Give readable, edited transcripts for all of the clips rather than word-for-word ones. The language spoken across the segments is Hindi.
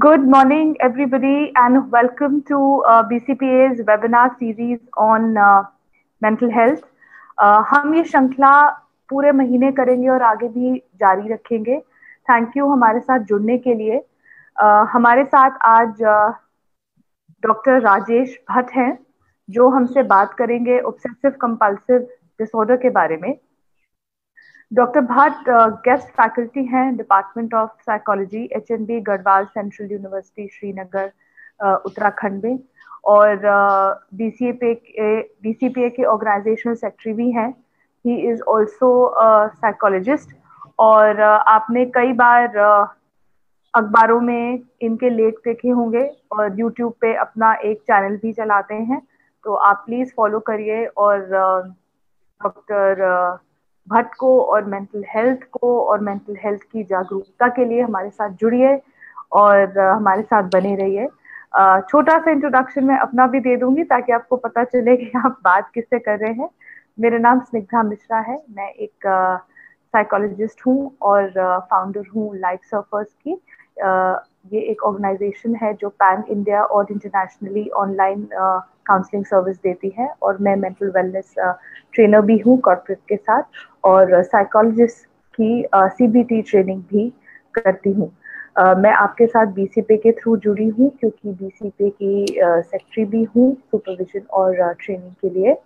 Good morning, everybody, and welcome to BCPA's webinar series on mental health. हम ये श्रृंखला पूरे महीने करेंगे और आगे भी जारी रखेंगे. थैंक यू हमारे साथ जुड़ने के लिए. हमारे साथ आज डॉक्टर राजेश भट्ट हैं जो हमसे बात करेंगे ऑब्सेसिव कंपल्सिव डिसऑर्डर के बारे में. डॉक्टर भट्ट गेस्ट फैकल्टी हैं department of psychology HNB Garhwal central university Srinagar Uttarakhand में और BCPA के ऑर्गेनाइजेशनल सेक्रेटरी भी हैं. ही इज ऑल्सो साइकोलॉजिस्ट और आपने कई बार अखबारों में इनके लेख देखे होंगे और यूट्यूब पे अपना एक चैनल भी चलाते हैं. तो आप प्लीज फॉलो करिए और डॉक्टर भट्ट को और मेंटल हेल्थ की जागरूकता के लिए हमारे साथ जुड़िए और हमारे साथ बने रहिए. छोटा सा इंट्रोडक्शन मैं अपना भी दे दूंगी ताकि आपको पता चले कि आप बात किससे कर रहे हैं. मेरा नाम स्निग्धा मिश्रा है. मैं एक साइकोलॉजिस्ट हूँ और फाउंडर हूँ लाइफ सर्फर्स की. ये एक ऑर्गेनाइजेशन है जो पैन इंडिया और इंटरनेशनली ऑनलाइन काउंसलिंग सर्विस देती है और मैं मेंटल वेलनेस ट्रेनर भी हूँ कॉर्पोरेट के साथ और साइकोलॉजिस्ट की CBT ट्रेनिंग भी करती हूँ. मैं आपके साथ BCPA के थ्रू जुड़ी हूँ क्योंकि BCPA की सेक्रेटरी भी हूँ सुपरविजन और ट्रेनिंग के लिए.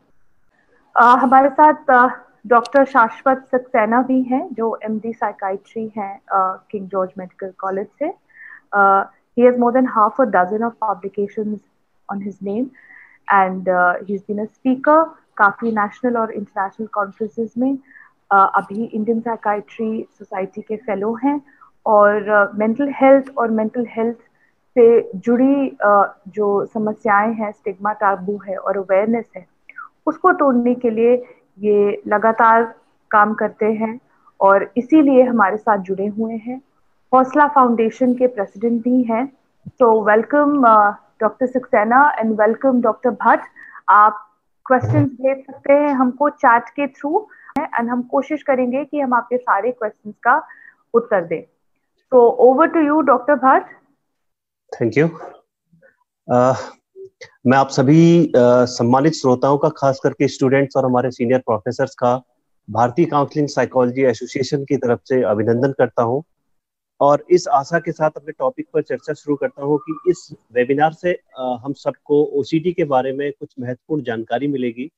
हमारे साथ डॉक्टर शाश्वत सक्सेना भी हैं जो MD साइकाइट्री हैं किंग जॉर्ज मेडिकल कॉलेज से. He has more than half a dozen of publications on his name and he's been a speaker काफी नेशनल और इंटरनेशनल कॉन्फ्रेंसेस में. अभी इंडियन साइकाइट्री सोसाइटी के फेलो हैं और मेंटल हेल्थ से जुड़ी जो समस्याएं हैं, स्टिग्मा टाबू है और अवेयरनेस है, उसको तोड़ने के लिए ये लगातार काम करते हैं और इसीलिए हमारे साथ जुड़े हुए हैं. हौसला फाउंडेशन के प्रेसिडेंट भी हैं. तो welcome doctor Saxena and welcome doctor Bhatt. आप क्वेश्चंस भेज सकते हैं हमको चैट के थ्रू एंड हम कोशिश करेंगे कि हम आपके सारे क्वेश्चंस का उत्तर दें. तो over to you doctor Bhatt. Thank you. मैं आप सभी सम्मानित श्रोताओं का, खास करके स्टूडेंट्स और हमारे सीनियर प्रोफेसर्स का भारतीय काउंसलिंग साइकोलॉजी एसोसिएशन की तरफ से अभिनंदन करता हूं और इस आशा के साथ अपने टॉपिक पर चर्चा शुरू करता हूं कि इस वेबिनार से हम सबको OCD के बारे में कुछ महत्वपूर्ण जानकारी मिलेगी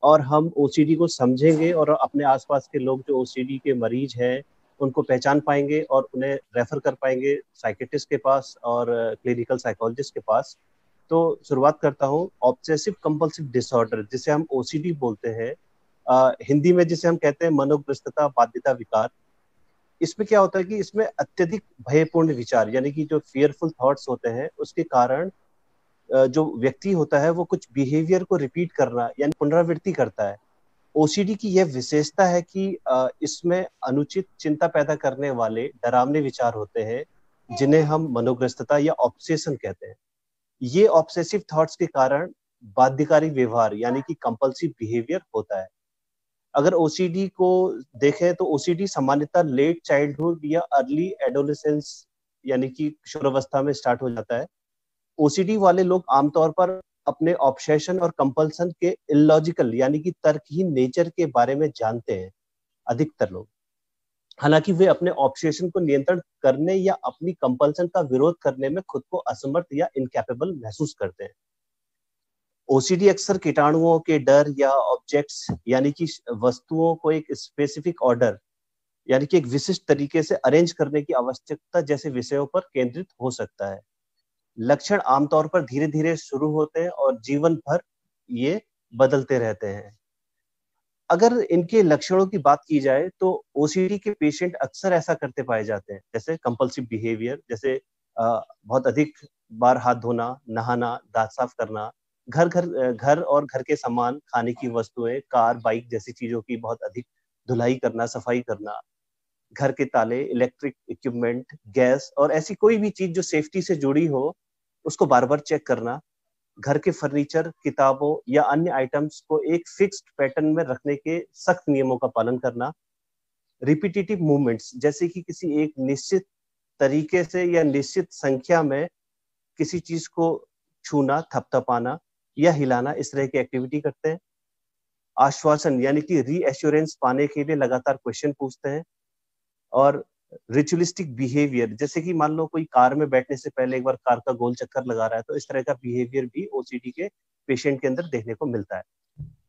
और हम OCD को समझेंगे और अपने आसपास के लोग जो OCD के मरीज हैं उनको पहचान पाएंगे और उन्हें रेफर कर पाएंगे साइकेट्रिस्ट के पास और क्लिनिकल साइकोलॉजिस्ट के पास. तो शुरुआत करता हूँ. ऑब्सेसिव कंपल्सिव डिसऑर्डर जिसे हम OCD बोलते हैं, हिंदी में जिसे हम कहते हैं मनोग्रस्तता बाध्यता विकार. इसमें क्या होता है कि इसमें अत्यधिक भयपूर्ण विचार यानी कि जो फियरफुल थॉट्स होते हैं उसके कारण जो व्यक्ति होता है वो कुछ बिहेवियर को रिपीट करना यानी पुनरावृत्ति करता है. OCD की यह विशेषता है कि इसमें अनुचित चिंता पैदा करने वाले डरावने विचार होते हैं जिन्हें हम मनोग्रस्तता या ऑब्सेशन कहते हैं. ये ऑब्सेसिव थॉट्स के कारण बाध्यकारी व्यवहार यानी कि कंपल्सिव बिहेवियर होता है. अगर OCD को देखें तो OCD सामान्यतः लेट चाइल्डहुड या अर्ली एडोलेसेंस यानी कि किशोरावस्था में स्टार्ट हो जाता है. OCD वाले लोग आमतौर पर अपने ऑब्सेशन और कंपल्सन के इलॉजिकल यानी कि तर्कहीन नेचर के बारे में जानते हैं अधिकतर लोग. हालांकि वे अपने ऑब्सेशन को नियंत्रण करने या अपनी कंपल्सन का विरोध करने में खुद को असमर्थ या इनकैपेबल महसूस करते हैं. OCD अक्सर कीटाणुओं के डर या ऑब्जेक्ट्स यानी कि वस्तुओं को एक स्पेसिफिक ऑर्डर यानी कि एक विशिष्ट तरीके से अरेंज करने की आवश्यकता जैसे विषयों पर केंद्रित हो सकता है. लक्षण आमतौर पर धीरे धीरे शुरू होते हैं और जीवन भर ये बदलते रहते हैं. अगर इनके लक्षणों की बात की जाए तो OCD के पेशेंट अक्सर ऐसा करते पाए जाते हैं, जैसे कंपल्सिव बिहेवियर, जैसे बहुत अधिक बार हाथ धोना, नहाना, दांत साफ करना, घर और घर के सामान, खाने की वस्तुएं, कार, बाइक जैसी चीजों की बहुत अधिक धुलाई करना, सफाई करना, घर के ताले, इलेक्ट्रिक इक्विपमेंट, गैस और ऐसी कोई भी चीज जो सेफ्टी से जुड़ी हो उसको बार बार चेक करना, घर के फर्नीचर, किताबों या अन्य आइटम्स को एक फिक्स्ड पैटर्न में रखने के सख्त नियमों का पालन करना, रिपीटेटिव मूवमेंट्स जैसे कि किसी एक निश्चित तरीके से या निश्चित संख्या में किसी चीज को छूना, थपथपाना या हिलाना, इस तरह की एक्टिविटी करते हैं। आश्वासन यानी कि रीएश्योरेंस पाने के लिए लगातार क्वेश्चन पूछते हैं। और रिचुअलिस्टिक बिहेवियर, जैसे कि मान लो कोई कार में बैठने से पहले एक बार कार का गोल चक्कर लगा रहा है, तो इस तरह का बिहेवियर भी ओसीडी के पेशेंट के अंदर देखने को मिलता है।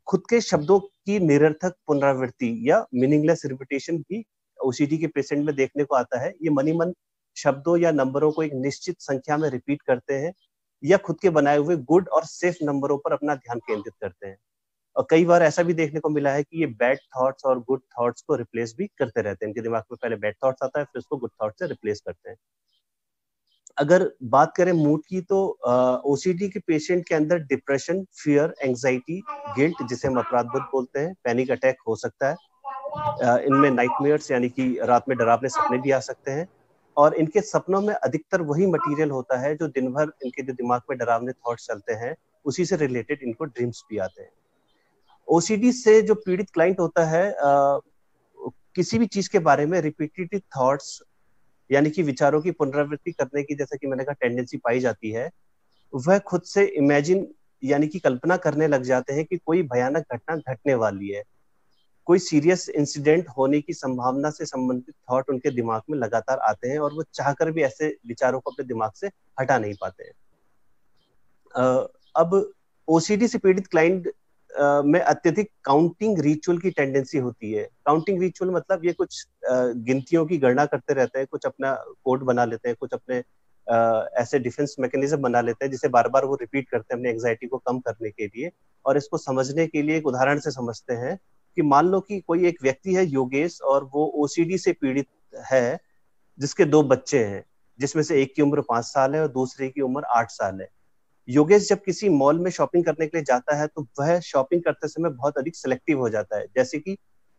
खुद के शब्दों की निरर्थक पुनरावृत्ति या मीनिंगलेस रिपीटेशन भी ओसीडी के पेशेंट में देखने को आता है। ये मनी मन शब्दों या नंबरों को एक निश्चित संख्या में रिपीट करते हैं या खुद के बनाए हुए गुड और सेफ नंबरों पर अपना ध्यान केंद्रित करते हैं। और कई बार ऐसा भी देखने को मिला है कि ये बैड थॉट्स और गुड थॉट्स को रिप्लेस भी करते रहते हैं। इनके दिमाग में पहले बैड थॉट्स आता है, फिर उसको गुड थॉट्स से रिप्लेस करते हैं। अगर बात करें मूड की, तो ओसीडी के पेशेंट के अंदर डिप्रेशन, फियर, एंजाइटी, गिल्ट, जिसे हम अपराध बोध बोलते हैं, पैनिक अटैक हो सकता है। इनमें नाइटमेयर्स यानी कि रात में डरावने सपने भी आ सकते हैं। और इनके सपनों में अधिकतर वही मटेरियल होता है जो दिन भर इनके जो दिमाग में डरावने थॉट्स चलते हैं, उसी से रिलेटेड इनको ड्रीम्स भी आते हैं। ओसीडी से जो पीड़ित क्लाइंट होता है, किसी भी चीज के बारे में रिपीटेटिव थॉट्स यानी कि विचारों की पुनरावृत्ति करने की, जैसा कि मैंने कहा, टेंडेंसी पाई जाती है। वह खुद से इमेजिन यानी कि कल्पना करने लग जाते हैं कि कोई भयानक घटना घटने वाली है। कोई सीरियस इंसिडेंट होने की संभावना से संबंधित थॉट उनके दिमाग में लगातार आते हैं और वो चाहकर भी ऐसे विचारों को अपने दिमाग से हटा नहीं पाते हैं। अब ओसीडी से पीड़ित क्लाइंट में अत्यधिक काउंटिंग रिचुअल की टेंडेंसी होती है। काउंटिंग रिचुअल मतलब ये कुछ गिनतियों की गणना करते रहते हैं, कुछ अपना कोड बना लेते हैं, कुछ अपने ऐसे डिफेंस मैकेनिज्म बना लेते हैं जिसे बार बार वो रिपीट करते हैं अपनी एंजाइटी को कम करने के लिए। और इसको समझने के लिए एक उदाहरण से समझते हैं कि मान लो कि कोई एक व्यक्ति है योगेश, और वो ओसीडी से पीड़ित है, जिसके 2 बच्चे हैं, जिसमें से एक की उम्र 5 साल है और दूसरे की उम्र 8 साल है। योगेश जब किसी मॉल में शॉपिंग करने के लिए जाता है तो वह शॉपिंग करते समय बहुत अधिक सिलेक्टिव हो जाता है। जैसे कि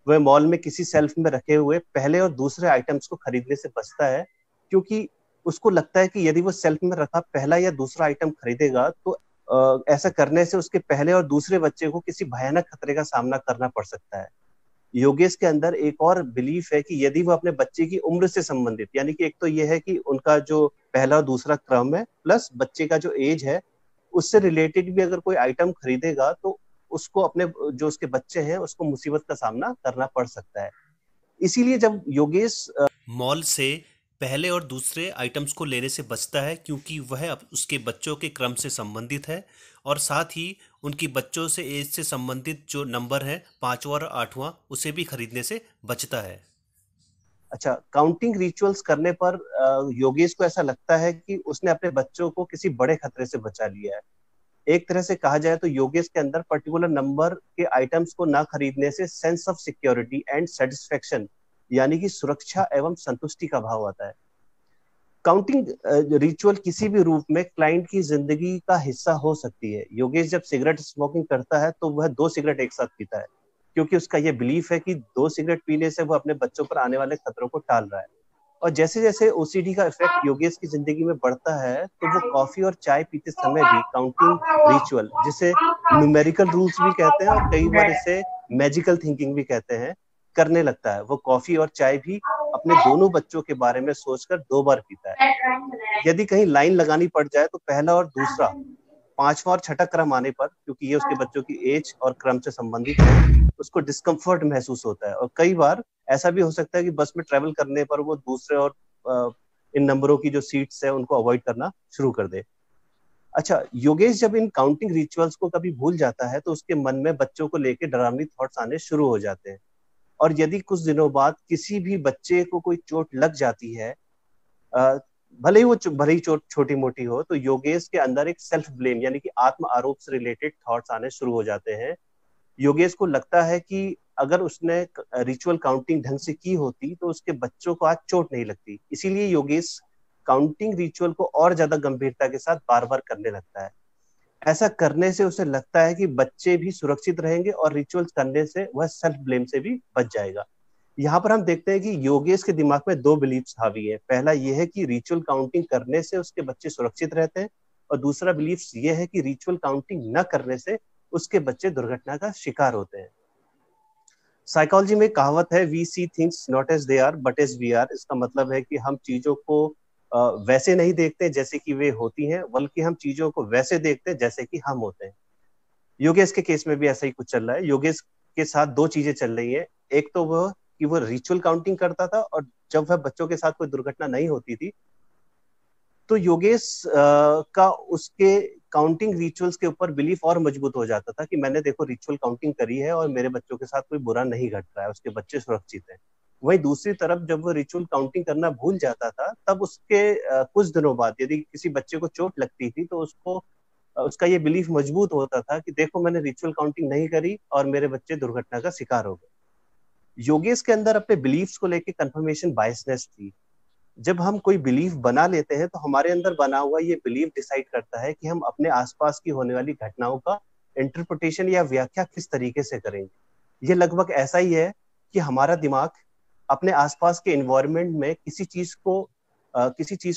वह मॉल में किसी सेल्फ में रखे हुए पहले और दूसरे आइटम्स को खरीदने से बचता है, क्योंकि उसको लगता है कि यदि वो सेल्फ में रखा पहला या दूसरा आइटम खरीदेगा तो ऐसा करने से उसके पहले और दूसरे बच्चे को किसी भयानक खतरे का सामना करना पड़ सकता है। योगेश के अंदर एक और बिलीफ है कि यदि वो अपने बच्चे की उम्र से संबंधित, यानी कि एक तो ये है कि उनका जो पहला और दूसरा क्रम है प्लस बच्चे का जो एज है, उससे रिलेटेड भी अगर कोई आइटम खरीदेगा तो उसको अपने जो उसके बच्चे हैं उसको मुसीबत का सामना करना पड़ सकता है। इसीलिए जब योगेश मॉल से पहले और दूसरे आइटम्स को लेने से बचता है, क्योंकि वह उसके बच्चों के क्रम से संबंधित है और साथ ही उनकी बच्चों से एज से संबंधित जो नंबर है 5वां और 8वां, उसे भी खरीदने से बचता है। अच्छा, काउंटिंग रिचुअल्स करने पर योगेश को ऐसा लगता है कि उसने अपने बच्चों को किसी बड़े खतरे से बचा लिया है। एक तरह से कहा जाए तो योगेश के अंदर पर्टिकुलर नंबर के आइटम्स को ना खरीदने से sense of security and satisfaction यानी कि सुरक्षा एवं संतुष्टि का भाव आता है। काउंटिंग रिचुअल किसी भी रूप में क्लाइंट की जिंदगी का हिस्सा हो सकती है। योगेश जब सिगरेट स्मोकिंग करता है तो वह 2 सिगरेट एक साथ पीता है, क्योंकि उसका यह बिलीफ है कि 2 सिगरेट पीने से वह अपने बच्चों पर आने वाले खतरों को टाल रहा है। और जैसे जैसे ओसीडी का इफेक्ट योगेश की जिंदगी में बढ़ता है तो वो कॉफी और चाय पीते समय भी काउंटिंग रिचुअल, जिसे न्यूमेरिकल रूल्स भी कहते हैं और कई बार इसे मैजिकल थिंकिंग भी कहते हैं, करने लगता है। वो कॉफी और चाय भी अपने दोनों बच्चों के बारे में सोचकर 2 बार पीता है। यदि कहीं लाइन लगानी पड़ जाए तो पहला और दूसरा, 5वां और 6ठा क्रम आने पर, क्योंकि ये उसके बच्चों की एज और क्रम से संबंधित है, उसको डिस्कम्फर्ट महसूस होता है। और कई बार ऐसा भी हो सकता है कि बस में ट्रेवल करने पर वो दूसरे और इन नंबरों की जो सीट्स है उनको अवॉइड करना शुरू कर दे। अच्छा, योगेश जब इन काउंटिंग रिचुअल्स को कभी भूल जाता है तो उसके मन में बच्चों को लेकर डरावनी थॉट्स आने शुरू हो जाते हैं। और यदि कुछ दिनों बाद किसी भी बच्चे को कोई चोट लग जाती है, भले ही वो भले ही चोट छोटी मोटी हो, तो योगेश के अंदर एक सेल्फ ब्लेम यानी कि आत्म आरोप से रिलेटेड थॉट्स आने शुरू हो जाते हैं। योगेश को लगता है कि अगर उसने रिचुअल काउंटिंग ढंग से की होती तो उसके बच्चों को आज चोट नहीं लगती। इसीलिए योगेश काउंटिंग रिचुअल को और ज्यादा गंभीरता के साथ बार बार करने लगता है। ऐसा करने से उसे लगता है कि बच्चे भी सुरक्षित रहेंगे और रिचुअल्स करने से वह सेल्फ ब्लेम से भी बच जाएगा। यहाँ पर हम देखते हैं कि योगेश के दिमाग में 2 बिलीफ्स हावी है। पहला यह है कि रिचुअल काउंटिंग करने से उसके बच्चे सुरक्षित रहते हैं, और दूसरा बिलीफ यह है कि रिचुअल काउंटिंग न करने से उसके बच्चे दुर्घटना का शिकार होते हैं। साइकोलॉजी में कहावत है, we see things not as they are but as we are. इसका मतलब है कि हम चीजों को वैसे नहीं देखते जैसे कि वे होती हैं, बल्कि हम चीजों को वैसे देखते हैं जैसे कि हम होते हैं। योगेश के केस में भी ऐसा ही कुछ चल रहा है। योगेश के साथ दो चीजें चल रही है। एक तो वह कि वो रिचुअल काउंटिंग करता था, और जब वह बच्चों के साथ कोई दुर्घटना नहीं होती थी तो योगेश का उसके काउंटिंग रिचुअल्स के ऊपर बिलीफ और मजबूत हो जाता था कि मैंने देखो रिचुअल काउंटिंग करी है और मेरे बच्चों के साथ कोई बुरा नहीं घट रहा है, उसके बच्चे सुरक्षित हैं। वहीं दूसरी तरफ जब वो रिचुअल काउंटिंग करना भूल जाता था, तब उसके कुछ दिनों बाद यदि किसी बच्चे को चोट लगती थी तो उसका ये बिलीफ मजबूत होता था कि देखो मैंने रिचुअल काउंटिंग नहीं करी और मेरे बच्चे दुर्घटना का शिकार हो गए। योगेश के अंदर अपने बिलीफ्स को लेकर कंफर्मेशन बायसनेस थी। जब हम कोई बिलीफ बना लेते हैं तो हमारे अंदर बना हुआ ये बिलीफ डिसाइड करता है कि हम अपने आसपास की होने वाली घटनाओं का इंटरप्रिटेशन या व्याख्या किस तरीके से करेंगे। ये लगभग ऐसा ही है कि हमारा दिमाग अपने आसपास के एनवायरनमेंट में किसी चीज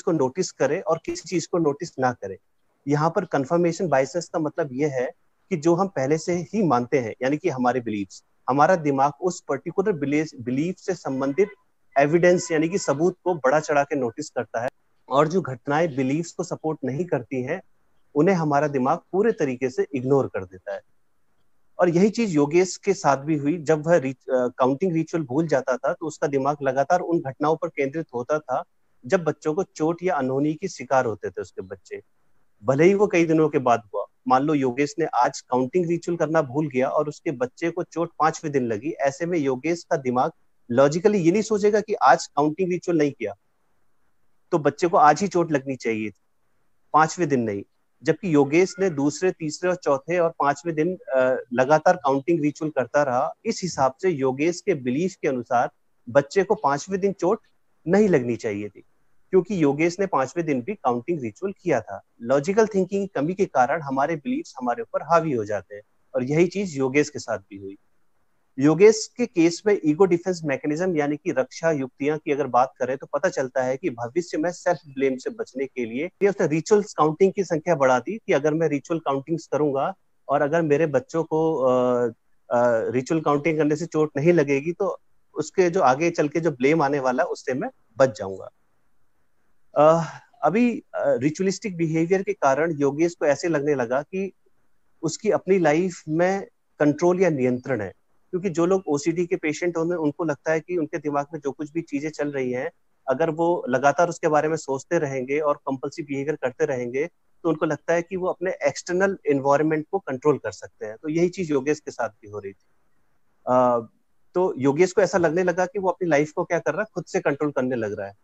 को नोटिस करे और किसी चीज को नोटिस ना करे। यहाँ पर कंफर्मेशन बायसेस का मतलब ये है कि जो हम पहले से ही मानते हैं, यानी कि हमारे बिलीव्स, हमारा दिमाग उस पर्टिकुलर बिलीफ से संबंधित एविडेंस यानी कि सबूत को बड़ा चढ़ा के नोटिस करता है, और जो घटनाएं बिलीफ्स को सपोर्ट नहीं करती हैं उन्हें हमारा दिमाग पूरे तरीके से इग्नोर कर देता है। और यही चीज योगेश के साथ भी हुई। जब वह काउंटिंग रिचुअल भूल जाता था तो उसका दिमाग लगातार उन घटनाओं पर केंद्रित होता था जब बच्चों को चोट या अनहोनी की शिकार होते थे उसके बच्चे, भले ही वो कई दिनों के बाद हुआ। मान लो योगेश ने आज काउंटिंग रिचुअल करना भूल गया और उसके बच्चे को चोट 5वें दिन लगी, ऐसे में योगेश का दिमाग लॉजिकली ये नहीं सोचेगा कि आज काउंटिंग रिचुअल नहीं किया तो बच्चे को आज ही चोट लगनी चाहिए थी, 5वें दिन नहीं। जबकि योगेश ने दूसरे, तीसरे और चौथे और 5वें दिन लगातार काउंटिंग रिचुअल करता रहा। इस हिसाब से योगेश के बिलीफ के अनुसार बच्चे को 5वें दिन चोट नहीं लगनी चाहिए थी, क्योंकि योगेश ने 5वें दिन भी काउंटिंग रिचुअल किया था। लॉजिकल थिंकिंग की कमी के कारण हमारे बिलीफ्स हमारे ऊपर हावी हो जाते हैं, और यही चीज योगेश के साथ भी हुई। योगेश के केस में ईगो डिफेंस मैकेनिज्म यानी कि रक्षा युक्तियां की अगर बात करें तो पता चलता है कि भविष्य में सेल्फ ब्लेम से बचने के लिए उसने रिचुअल्स काउंटिंग की संख्या बढ़ा दी कि अगर मैं रिचुअल काउंटिंग्स करूंगा और अगर मेरे बच्चों को रिचुअल काउंटिंग करने से चोट नहीं लगेगी तो उसके जो आगे चल के जो ब्लेम आने वाला है उससे मैं बच जाऊंगा। अभी रिचुअलिस्टिक बिहेवियर के कारण योगेश को ऐसे लगने लगा कि उसकी अपनी लाइफ में कंट्रोल या नियंत्रण है, क्योंकि जो लोग ओसीडी के पेशेंट होंगे उनको लगता है कि उनके दिमाग में जो कुछ भी चीजें चल रही हैं, अगर वो लगातार उसके बारे में सोचते रहेंगे और कंपल्सिव बिहेवियर करते रहेंगे तो उनको लगता है कि वो अपने एक्सटर्नल एनवायरनमेंट को कंट्रोल कर सकते हैं। तो यही चीज योगेश के साथ भी हो रही थी। तो योगेश को ऐसा लगने लगा कि वो अपनी लाइफ को क्या कर रहा है, खुद से कंट्रोल करने लग रहा है।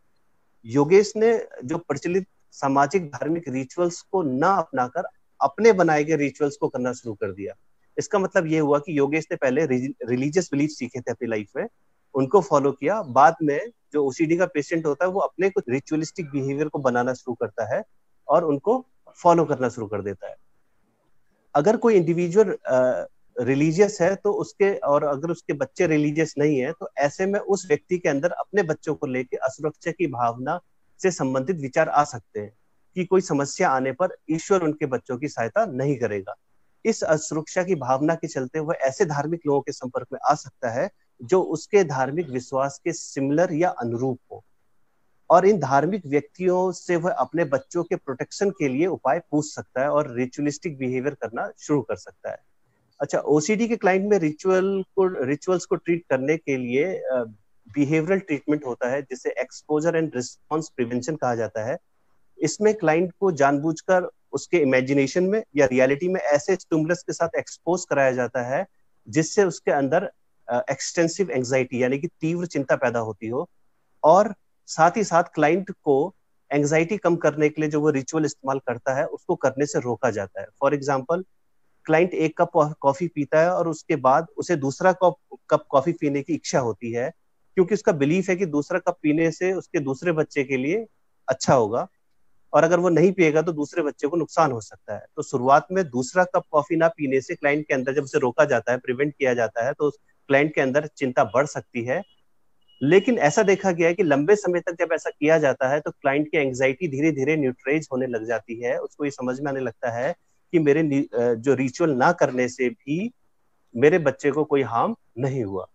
योगेश ने जो प्रचलित सामाजिक धार्मिक रिचुअल्स को ना अपनाकर अपने बनाए गए रिचुअल्स को करना शुरू कर दिया। इसका मतलब ये हुआ कि योगेश ने पहले रिलीजियस बिलीफ सीखे थे अपनी लाइफ में, उनको फॉलो किया। बाद में जो ओसीडी का पेशेंट होता है वो अपने कुछ रिचुअलिस्टिक बिहेवियर को बनाना शुरू करता है और उनको फॉलो करना शुरू कर देता है। अगर कोई इंडिविजुअल रिलीजियस है तो और अगर उसके बच्चे रिलीजियस नहीं है तो ऐसे में उस व्यक्ति के अंदर अपने बच्चों को लेकर असुरक्षा की भावना से संबंधित विचार आ सकते हैं कि कोई समस्या आने पर ईश्वर उनके बच्चों की सहायता नहीं करेगा। इस असुरक्षा की भावना के चलते वह ऐसे धार्मिक लोगों के संपर्क में आ सकता है जो उसके धार्मिक विश्वास के सिमिलर या अनुरूप हो, और इन धार्मिक व्यक्तियों से वह अपने बच्चों के प्रोटेक्शन के लिए उपाय पूछ सकता है और रिचुअलिस्टिक बिहेवियर करना शुरू कर सकता है। अच्छा, ओसीडी के क्लाइंट में रिचुअल्स को ट्रीट करने के लिए बिहेवियरल ट्रीटमेंट होता है जिसे एक्सपोजर एंड रिस्पॉन्स प्रिवेंशन कहा जाता है। इसमें क्लाइंट को जानबूझकर उसके इमेजिनेशन में या रियलिटी में ऐसे स्टिमुलस के साथ एक्सपोज कराया जाता है जिससे उसके अंदर एक्सटेंसिव एंजाइटी यानी कि तीव्र चिंता पैदा होती हो, और साथ ही साथ क्लाइंट को एंजाइटी कम करने के लिए जो वो रिचुअल इस्तेमाल करता है उसको करने से रोका जाता है। फॉर एग्जाम्पल, क्लाइंट एक कप कॉफी पीता है और उसके बाद उसे दूसरा कप कॉफी पीने की इच्छा होती है, क्योंकि उसका बिलीफ है कि दूसरा कप पीने से उसके दूसरे बच्चे के लिए अच्छा होगा, और अगर वो नहीं पिएगा तो दूसरे बच्चे को नुकसान हो सकता है। तो शुरुआत में दूसरा कप कॉफी ना पीने से क्लाइंट के अंदर जब उसे रोका जाता है, प्रिवेंट किया जाता है, तो क्लाइंट के अंदर चिंता बढ़ सकती है। लेकिन ऐसा देखा गया है कि लंबे समय तक जब ऐसा किया जाता है तो क्लाइंट की एंजाइटी धीरे धीरे न्यूट्रलाइज होने लग जाती है। उसको ये समझ में आने लगता है कि मेरे जो रिचुअल ना करने से भी मेरे बच्चे को कोई हार्म नहीं हुआ।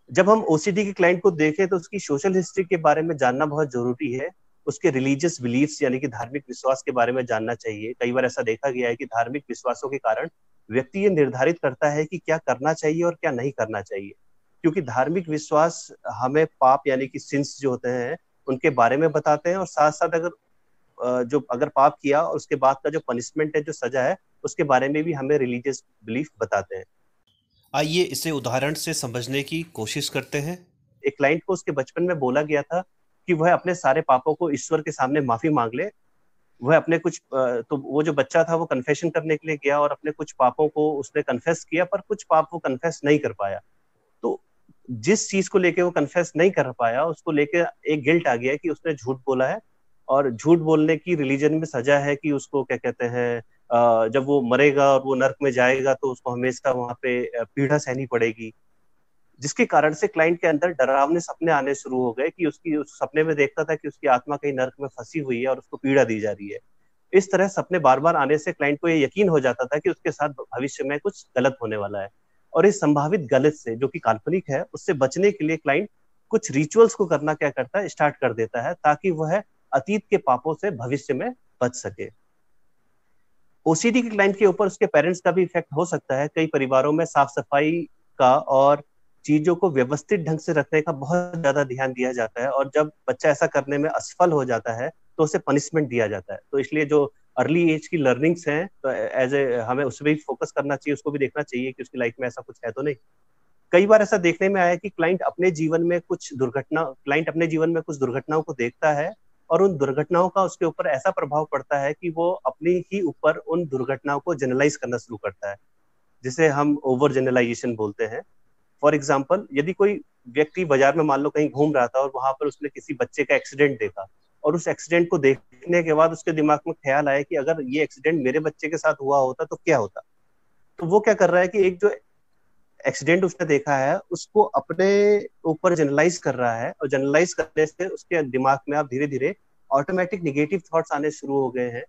जब हम ओसीडी के क्लाइंट को देखें तो उसकी सोशल हिस्ट्री के बारे में जानना बहुत जरूरी है। उसके रिलीजियस बिलीफ्स यानी कि धार्मिक विश्वास के बारे में जानना चाहिए। कई बार ऐसा देखा गया है कि धार्मिक विश्वासों के कारण व्यक्ति ये निर्धारित करता है कि क्या करना चाहिए और क्या नहीं करना चाहिए, क्योंकि धार्मिक विश्वास हमें पाप यानी कि सिंस जो होते हैं उनके बारे में बताते हैं, और साथ साथ अगर पाप किया और उसके बाद का जो पनिशमेंट है, जो सजा है, उसके बारे में भी हमें रिलीजियस बिलीफ बताते हैं। आइए इसे उदाहरण से समझने की कोशिश करते हैं। एक क्लाइंट को उसके बचपन में बोला गया था कि वह अपने सारे पापों को ईश्वर के सामने माफी मांग ले। वह अपने तो वो जो बच्चा था वो कन्फेशन करने के लिए गया और अपने कुछ पापों को उसने कन्फेस किया, पर कुछ पाप वो कन्फेस नहीं कर पाया। तो जिस चीज को लेके वो कन्फेस नहीं कर पाया, उसको लेके एक गिल्ट आ गया कि उसने झूठ बोला है, और झूठ बोलने की रिलीजन में सजा है कि उसको क्या कहते हैं, जब वो मरेगा और वो नर्क में जाएगा तो उसको हमेशा वहां पे पीड़ा सहनी पड़ेगी, जिसके कारण से क्लाइंट के अंदर डरावने सपने आने शुरू हो गए कि उस सपने में देखता था कि उसकी आत्मा कहीं नर्क में फंसी हुई है और उसको पीड़ा दी जा रही है। इस तरह सपने बार बार आने से क्लाइंट को ये यकीन हो जाता था कि उसके साथ भविष्य में कुछ गलत होने वाला है, और इस संभावित गलत से जो कि काल्पनिक है उससे बचने के लिए क्लाइंट कुछ रिचुअल्स को करना क्या करता है, स्टार्ट कर देता है, ताकि वह अतीत के पापों से भविष्य में बच सके। ओसीडी के क्लाइंट के ऊपर उसके पेरेंट्स का भी इफेक्ट हो सकता है। कई परिवारों में साफ सफाई का और चीजों को व्यवस्थित ढंग से रखने का बहुत ज्यादा ध्यान दिया जाता है, और जब बच्चा ऐसा करने में असफल हो जाता है तो उसे पनिशमेंट दिया जाता है। तो इसलिए जो अर्ली एज की लर्निंग्स हैं, तो एज ए हमें उस पर भी फोकस करना चाहिए, उसको भी देखना चाहिए कि उसकी लाइफ में ऐसा कुछ है तो नहीं। कई बार ऐसा देखने में आया कि क्लाइंट अपने जीवन में कुछ दुर्घटनाओं को देखता है, और उन दुर्घटनाओं का उसके ऊपर ऐसा प्रभाव पड़ता है कि वो अपने ही ऊपर उन दुर्घटनाओं को जनरलाइज करना शुरू करता है, जिसे हम ओवर जनरलाइजेशन बोलते हैं। फॉर एग्जाम्पल, यदि कोई व्यक्ति बाजार में मान लो कहीं घूम रहा था और वहां पर उसने किसी बच्चे का एक्सीडेंट देखा, और उस एक्सीडेंट को देखने के बाद उसके दिमाग में ख्याल आया कि अगर ये एक्सीडेंट मेरे बच्चे के साथ हुआ होता तो क्या होता, तो वो क्या कर रहा है कि एक जो एक्सीडेंट उसने देखा है उसको अपने ऊपर जनरलाइज कर रहा है, और जनरलाइज करने से उसके दिमाग में आप धीरे धीरे ऑटोमेटिक निगेटिव थॉट्स आने शुरू हो गए हैं,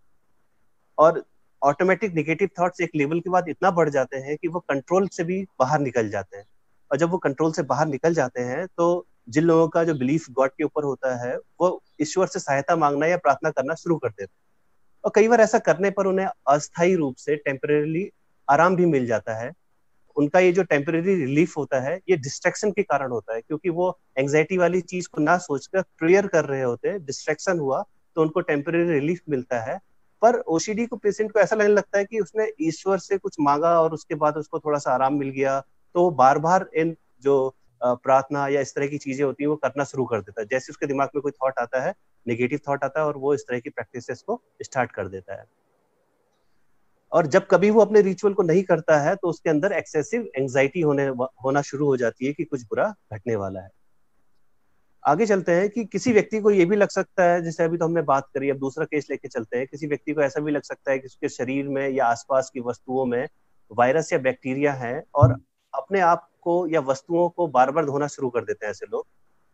और ऑटोमेटिक निगेटिव थॉट्स एक लेवल के बाद इतना बढ़ जाते हैं कि वो कंट्रोल से भी बाहर निकल जाते हैं। और जब वो कंट्रोल से बाहर निकल जाते हैं तो जिन लोगों का जो बिलीफ गॉड के ऊपर होता है, वो ईश्वर से सहायता मांगना या प्रार्थना करना शुरू कर देते हैं, और कई बार ऐसा करने पर उन्हें अस्थायी रूप से टेम्परेरी आराम भी मिल जाता है। उनका ये जो टेम्परेरी रिलीफ होता है, ये डिस्ट्रैक्शन के कारण होता है, क्योंकि वो एंग्जाइटी वाली चीज को ना सोचकर प्रेयर कर रहे होते हैं, डिस्ट्रैक्शन हुआ तो उनको टेम्परेरी रिलीफ मिलता है। पर ओसीडी को पेशेंट को ऐसा लगने लगता है कि उसने ईश्वर से कुछ मांगा और उसके बाद उसको थोड़ा सा आराम मिल गया, तो वो बार बार इन जो प्रार्थना या इस तरह की चीजें होती है वो करना शुरू कर देता है। जैसे उसके दिमाग में कोई थॉट आता है, नेगेटिव थॉट आता है, और वो इस तरह की प्रैक्टिसेस को स्टार्ट कर देता है। और जब कभी वो अपने रिचुअल को नहीं करता है तो उसके अंदर एक्सेसिव एंग्जाइटी होना शुरू हो जाती है कि कुछ बुरा घटने वाला है। आगे चलते हैं कि किसी व्यक्ति को ये भी लग सकता है, जैसे अभी तो हमने बात करी, अब दूसरा केस लेके चलते हैं। किसी व्यक्ति को ऐसा भी लग सकता है कि उसके शरीर में या आसपास की वस्तुओं में वायरस या बैक्टीरिया है, और अपने आप को या वस्तुओं को बार बार धोना शुरू कर देते हैं ऐसे लोग।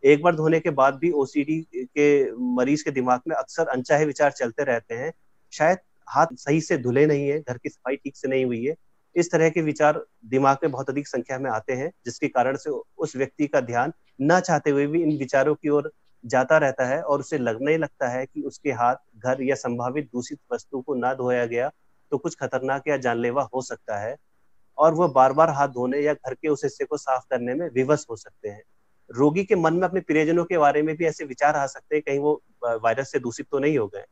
एक बार धोने के बाद भी ओसीडी के मरीज के दिमाग में अक्सर अनचाहे विचार चलते रहते हैं, शायद हाथ सही से धुले नहीं है, घर की सफाई ठीक से नहीं हुई है, इस तरह के विचार दिमाग में बहुत अधिक संख्या में आते हैं, जिसके कारण से उस व्यक्ति का ध्यान ना चाहते हुए भी इन विचारों की ओर जाता रहता है, और उसे लगने लगता है कि उसके हाथ घर या संभावित दूषित वस्तु को ना धोया गया तो कुछ खतरनाक या जानलेवा हो सकता है, और वह बार बार हाथ धोने या घर के उस हिस्से को साफ करने में विवश हो सकते हैं। रोगी के मन में अपने प्रियजनों के बारे में भी ऐसे विचार आ सकते हैं, कहीं वो वायरस से दूषित तो नहीं हो गए।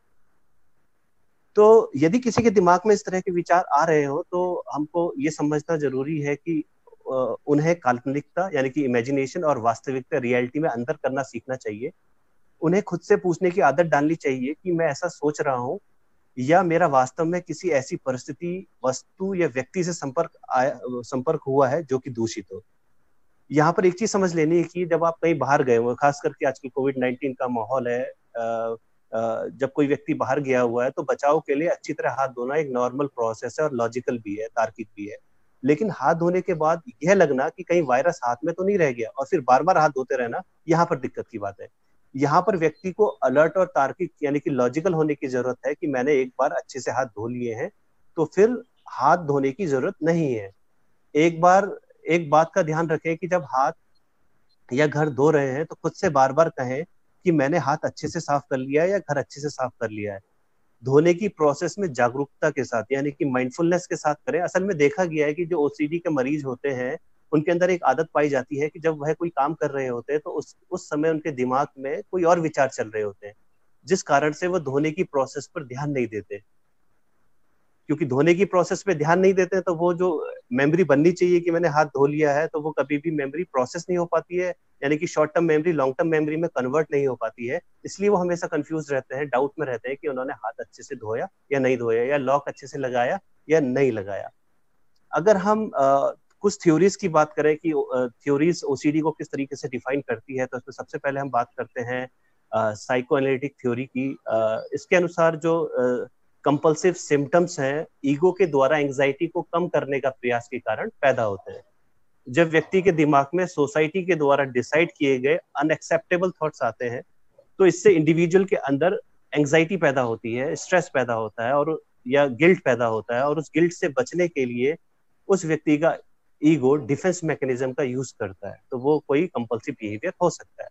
तो यदि किसी के दिमाग में इस तरह के विचार आ रहे हो तो हमको ये समझना जरूरी है कि उन्हें काल्पनिकता यानी कि इमेजिनेशन और वास्तविकता रियलिटी में अंतर करना सीखना चाहिए। उन्हें खुद से पूछने की आदत डालनी चाहिए कि मैं ऐसा सोच रहा हूँ, या मेरा वास्तव में किसी ऐसी परिस्थिति, वस्तु या व्यक्ति से संपर्क हुआ है जो कि दूषित हो। यहाँ पर एक चीज समझ लेनी है कि जब आप कहीं बाहर गए हो, खास करके आजकल कोविड-19 का माहौल है, जब कोई व्यक्ति बाहर गया हुआ है तो बचाव के लिए अच्छी तरह हाथ धोना एक नॉर्मल प्रोसेस है, और लॉजिकल भी है, तार्किक भी है। लेकिन हाथ धोने के बाद यह लगना कि कहीं वायरस हाथ में तो नहीं रह गया, और फिर बार बार हाथ धोते रहना, यहाँ पर दिक्कत की बात है। यहाँ पर व्यक्ति को अलर्ट और तार्किक यानी कि लॉजिकल होने की जरूरत है कि मैंने एक बार अच्छे से हाथ धो लिए हैं तो फिर हाथ धोने की जरूरत नहीं है। एक बात का ध्यान रखें कि जब हाथ या घर धो रहे हैं तो खुद से बार बार कहें कि मैंने हाथ अच्छे से साफ कर लिया है या घर अच्छे से साफ कर लिया है। धोने की प्रोसेस में जागरूकता के साथ, यानी कि माइंडफुलनेस के साथ करें। असल में देखा गया है कि जो ओसीडी के मरीज होते हैं उनके अंदर एक आदत पाई जाती है कि जब वह कोई काम कर रहे होते हैं तो उस समय उनके दिमाग में कोई और विचार चल रहे होते हैं, जिस कारण से वो धोने की प्रोसेस पर ध्यान नहीं देते। क्योंकि धोने की प्रोसेस पे ध्यान नहीं देते तो वो जो मेमोरी बननी चाहिए कि मैंने हाथ धो लिया है, तो वो कभी भी मेमोरी प्रोसेस नहीं हो पाती है, यानी कि short term memory long term memory में कन्वर्ट नहीं हो पाती है। इसलिए वो हमेशा कंफ्यूज रहते हैं, डाउट में रहते हैं कि उन्होंने हाथ अच्छे से धोया या नहीं धोया, या लॉक अच्छे से लगाया या नहीं लगाया। अगर हम कुछ थ्योरीज की बात करें कि थ्योरीज ओसीडी को किस तरीके से डिफाइन करती है, तो इसमें सबसे पहले हम बात करते हैं साइको एनालिटिक थ्योरी की। इसके अनुसार जो कंपल्सिव सिम्टम्स हैं ईगो के द्वारा एंजाइटी को कम करने का प्रयास के कारण पैदा होते हैं। जब व्यक्ति के दिमाग में सोसाइटी के द्वारा डिसाइड किए गए अनएक्सेप्टेबल थॉट्स आते हैं, तो इससे इंडिविजुअल के अंदर एंजाइटी पैदा होती है, स्ट्रेस पैदा होता है, और या गिल्ट पैदा होता है, और उस गिल्ट से बचने के लिए उस व्यक्ति का ईगो डिफेंस मैकेनिज्म का यूज करता है, तो वो कोई कंपल्सिव बिहेवियर हो सकता है।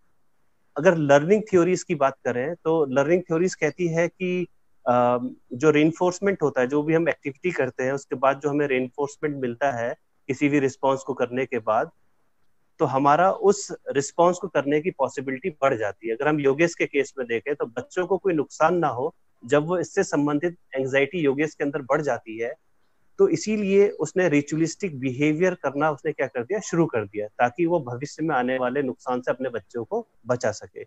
अगर लर्निंग थ्योरीज की बात करें तो लर्निंग थ्योरीज कहती है कि जो रेनफोर्समेंट होता है, जो भी हम एक्टिविटी करते हैं उसके बाद जो हमें रेनफोर्समेंट मिलता है किसी भी रिस्पॉन्स को करने के बाद, तो हमारा उस रिस्पॉन्स को करने की पॉसिबिलिटी बढ़ जाती है। अगर हम योगेश के केस में देखें तो बच्चों को कोई नुकसान ना हो, जब वो इससे संबंधित एंजाइटी योगेश के अंदर बढ़ जाती है, तो इसीलिए उसने रिचुअलिस्टिक बिहेवियर करना उसने क्या कर दिया, शुरू कर दिया, ताकि वो भविष्य में आने वाले नुकसान से अपने बच्चों को बचा सके।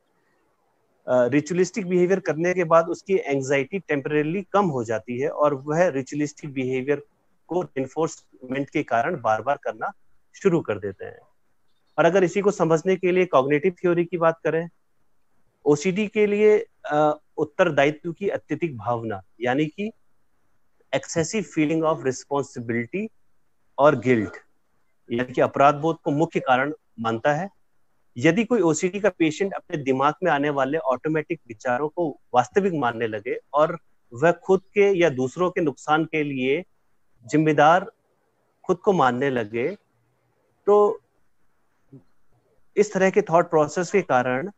रिचुअलिस्टिक बिहेवियर करने के बाद उसकी एंजाइटी टेम्परेली कम हो जाती है, और वह रिचुअलिस्टिक बिहेवियर को एनफोर्समेंट के कारण बार बार करना शुरू कर देते हैं। और अगर इसी को समझने के लिए कॉग्निटिव थ्योरी की बात करें, ओसीडी के लिए उत्तरदायित्व की अत्यधिक भावना, यानी कि एक्सेसिव फीलिंग ऑफ रिस्पॉन्सिबिलिटी और गिल्ट, यानी कि अपराध बोध को मुख्य कारण मानता है। यदि कोई ओसीडी का पेशेंट अपने दिमाग में आने वाले ऑटोमेटिक विचारों को वास्तविक मानने लगे और वह खुद के या दूसरों के नुकसान के लिए जिम्मेदार खुद को मानने लगे, तो इस तरह के थॉट प्रोसेस के कारण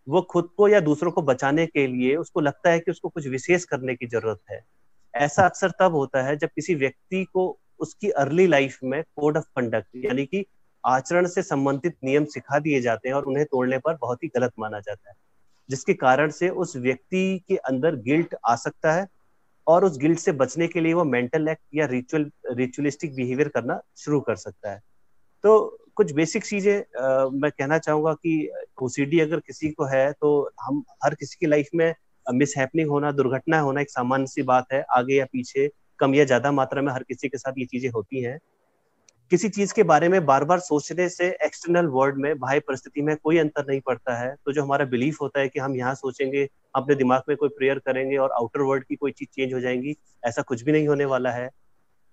वो खुद को या दूसरों को बचाने के लिए उसको लगता है कि उसको कुछ विशेष करने की जरूरत है। ऐसा अक्सर तब होता है जब किसी व्यक्ति को उसकी अर्ली लाइफ में कोड ऑफ कंडक्ट, यानी कि आचरण से संबंधित नियम सिखा दिए जाते हैं और उन्हें तोड़ने पर बहुत ही गलत माना जाता है, जिसके कारण से उस व्यक्ति के अंदर गिल्ट आ सकता है, और उस गिल्ट से बचने के लिए वो मेंटल एक्ट या रिचुअलिस्टिक बिहेवियर करना शुरू कर सकता है। तो कुछ बेसिक चीजें मैं कहना चाहूंगा कि ओसीडी अगर किसी को है तो हम हर किसी की लाइफ में मिसहैपनिंग होना, दुर्घटना होना एक सामान्य सी बात है। आगे या पीछे, कम या ज्यादा मात्रा में हर किसी के साथ ये चीजें होती हैं। किसी चीज के बारे में बार बार सोचने से एक्सटर्नल वर्ल्ड में, बाह्य परिस्थिति में कोई अंतर नहीं पड़ता है। तो जो हमारा बिलीफ होता है कि हम यहाँ सोचेंगे, अपने दिमाग में कोई प्रेयर करेंगे और आउटर वर्ल्ड की कोई चीज चेंज हो जाएंगी, ऐसा कुछ भी नहीं होने वाला है।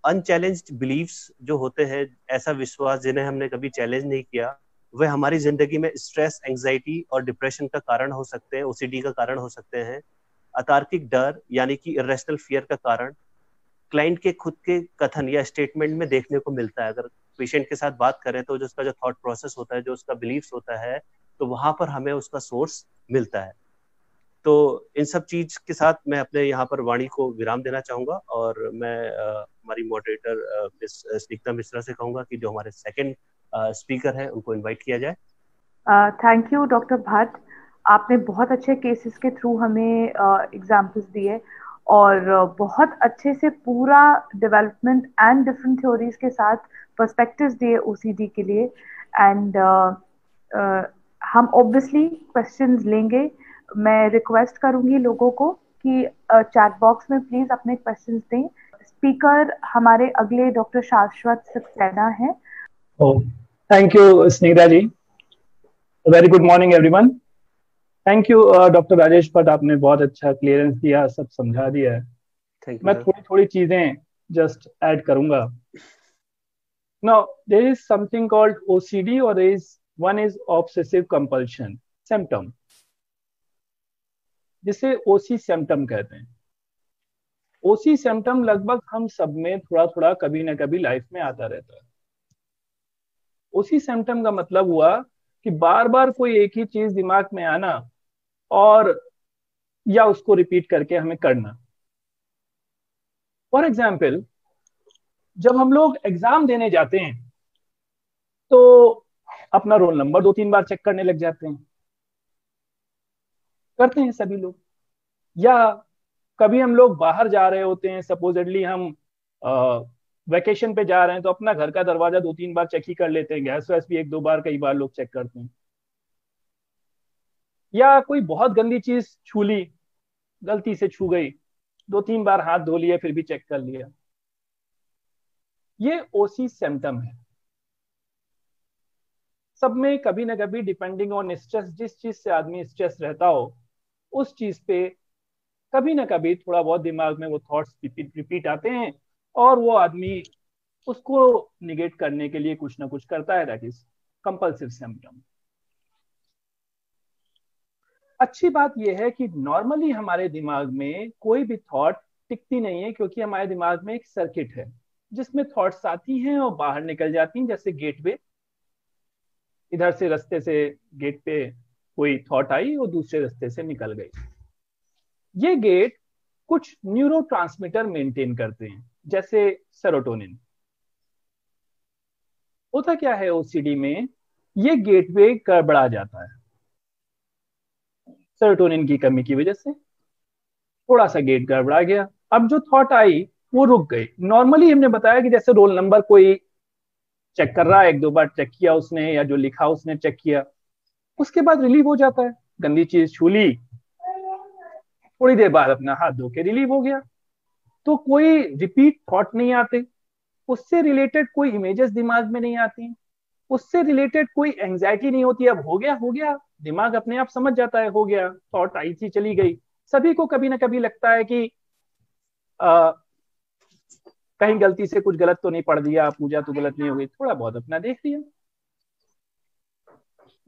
अनचैलेंज्ड बिलीफ्स जो होते हैं, ऐसा विश्वास जिन्हें हमने कभी चैलेंज नहीं किया, वह हमारी जिंदगी में स्ट्रेस, एंजाइटी और डिप्रेशन का कारण हो सकते हैं, ओसीडी का कारण हो सकते हैं। अतार्किक डर, यानी कि इरेशनल फियर का कारण क्लाइंट के खुद के कथन या स्टेटमेंट में देखने को मिलता है। अगर पेशेंट के साथ बात करें तो जो उसका जो थॉट प्रोसेस होता है, जो उसका बिलीफ्स होता है, तो वहां पर हमें उसका सोर्स मिलता है। तो इन सब चीज के साथ मैं अपने यहाँ पर वाणी को विराम देना चाहूंगा, और मैं हमारी मॉडरेटर मिस स्निग्धा मिश्रा से कहूंगा कि जो हमारे सेकंड स्पीकर हैं उनको इनवाइट किया जाए। थैंक यू डॉक्टर भट्ट, आपने बहुत अच्छे केसेस के थ्रू हमें एग्जाम्पल्स दिए और बहुत अच्छे से पूरा डेवलपमेंट एंड डिफरेंट थ्योरीज के साथ पर्सपेक्टिव्स दिए ओसीडी के लिए। एंड हम ऑब्वियसली क्वेश्चंस लेंगे। मैं रिक्वेस्ट करूंगी लोगों को कि चैट बॉक्स में प्लीज अपने क्वेश्चंस दें। स्पीकर हमारे अगले डॉक्टर शाश्वत सक्सेना हैं। Thank you Snigdha ji. Very good morning everyone. Thank you doctor Rajesh Bhatt, आपने बहुत अच्छा क्लियरेंस दिया, सब समझा दिया है। मैं थोड़ी चीजें जस्ट ऐड करूंगा। Now there is something called OCD और one is obsessive compulsion symptom, जिसे ओसी सिम्पटम कहते हैं। ओसी सिम्पटम लगभग हम सब में थोड़ा थोड़ा कभी ना कभी लाइफ में आता रहता है। ओसी सिम्पटम का मतलब हुआ कि बार बार कोई एक ही चीज दिमाग में आना और या उसको रिपीट करके हमें करना। फॉर एग्जाम्पल, जब हम लोग एग्जाम देने जाते हैं तो अपना रोल नंबर 2-3 बार चेक करने लग जाते हैं, करते हैं सभी लोग। या कभी हम लोग बाहर जा रहे होते हैं, सपोजेडली हम वैकेशन पे जा रहे हैं, तो अपना घर का दरवाजा 2-3 बार चेक ही कर लेते हैं, गैस वैस भी 1-2 बार, कई बार लोग चेक करते हैं। या कोई बहुत गंदी चीज छू ली, गलती से छू गई, 2-3 बार हाथ धो लिया, फिर भी चेक कर लिया। ये ओसी सिम्टम है। सब में कभी ना कभी, डिपेंडिंग ऑन स्ट्रेस, जिस चीज से आदमी स्ट्रेस रहता हो उस चीज पे कभी ना कभी थोड़ा बहुत दिमाग में वो थॉट्स रिपीट आते हैं, और वो आदमी उसको निगेट करने के लिए कुछ ना कुछ करता है। That is compulsive symptom. अच्छी बात यह है कि नॉर्मली हमारे दिमाग में कोई भी थॉट टिकती नहीं है, क्योंकि हमारे दिमाग में एक सर्किट है जिसमें थॉट्स आती हैं और बाहर निकल जाती हैं। जैसे गेट पे, इधर से रास्ते से गेट पे कोई थॉट आई और दूसरे रास्ते से निकल गई। ये गेट कुछ न्यूरोट्रांसमीटर मेंटेन करते हैं, जैसे सेरोटोनिन। होता क्या है ओसीडी में, ये गेटवे गड़बड़ा जाता है सेरोटोनिन की कमी की वजह से। थोड़ा सा गेट गड़बड़ा गया, अब जो थॉट आई वो रुक गई। नॉर्मली हमने बताया कि जैसे रोल नंबर कोई चेक कर रहा है, 1-2 बार चेक किया उसने, या जो लिखा उसने चेक किया, उसके बाद रिलीव हो जाता है। गंदी चीज छू ली, थोड़ी देर बाद अपना हाथ धो के रिलीव हो गया। तो कोई रिपीट थॉट नहीं आते, उससे रिलेटेड कोई इमेजेस दिमाग में नहीं आती, उससे रिलेटेड कोई एंजाइटी नहीं होती। अब हो गया, हो गया, दिमाग अपने आप समझ जाता है, हो गया, थॉट आई थी चली गई। सभी को कभी ना कभी लगता है कि कहीं गलती से कुछ गलत तो नहीं पढ़ दिया, पूजा तो गलत नहीं हो गई, थोड़ा बहुत अपना देख लिया।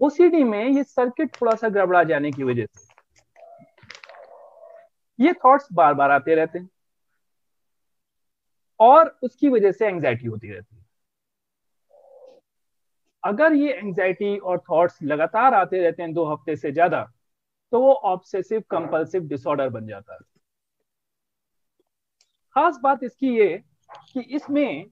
ओसीडी में ये सर्किट थोड़ा सा गड़बड़ा जाने की वजह से ये थॉट्स बार बार आते रहते हैं, और उसकी वजह से एंजाइटी होती रहती है। अगर ये एंजाइटी और थॉट्स लगातार आते रहते हैं 2 हफ्ते से ज्यादा, तो वो ऑब्सेसिव कंपल्सिव डिसऑर्डर बन जाता है। खास बात इसकी ये कि इसमें,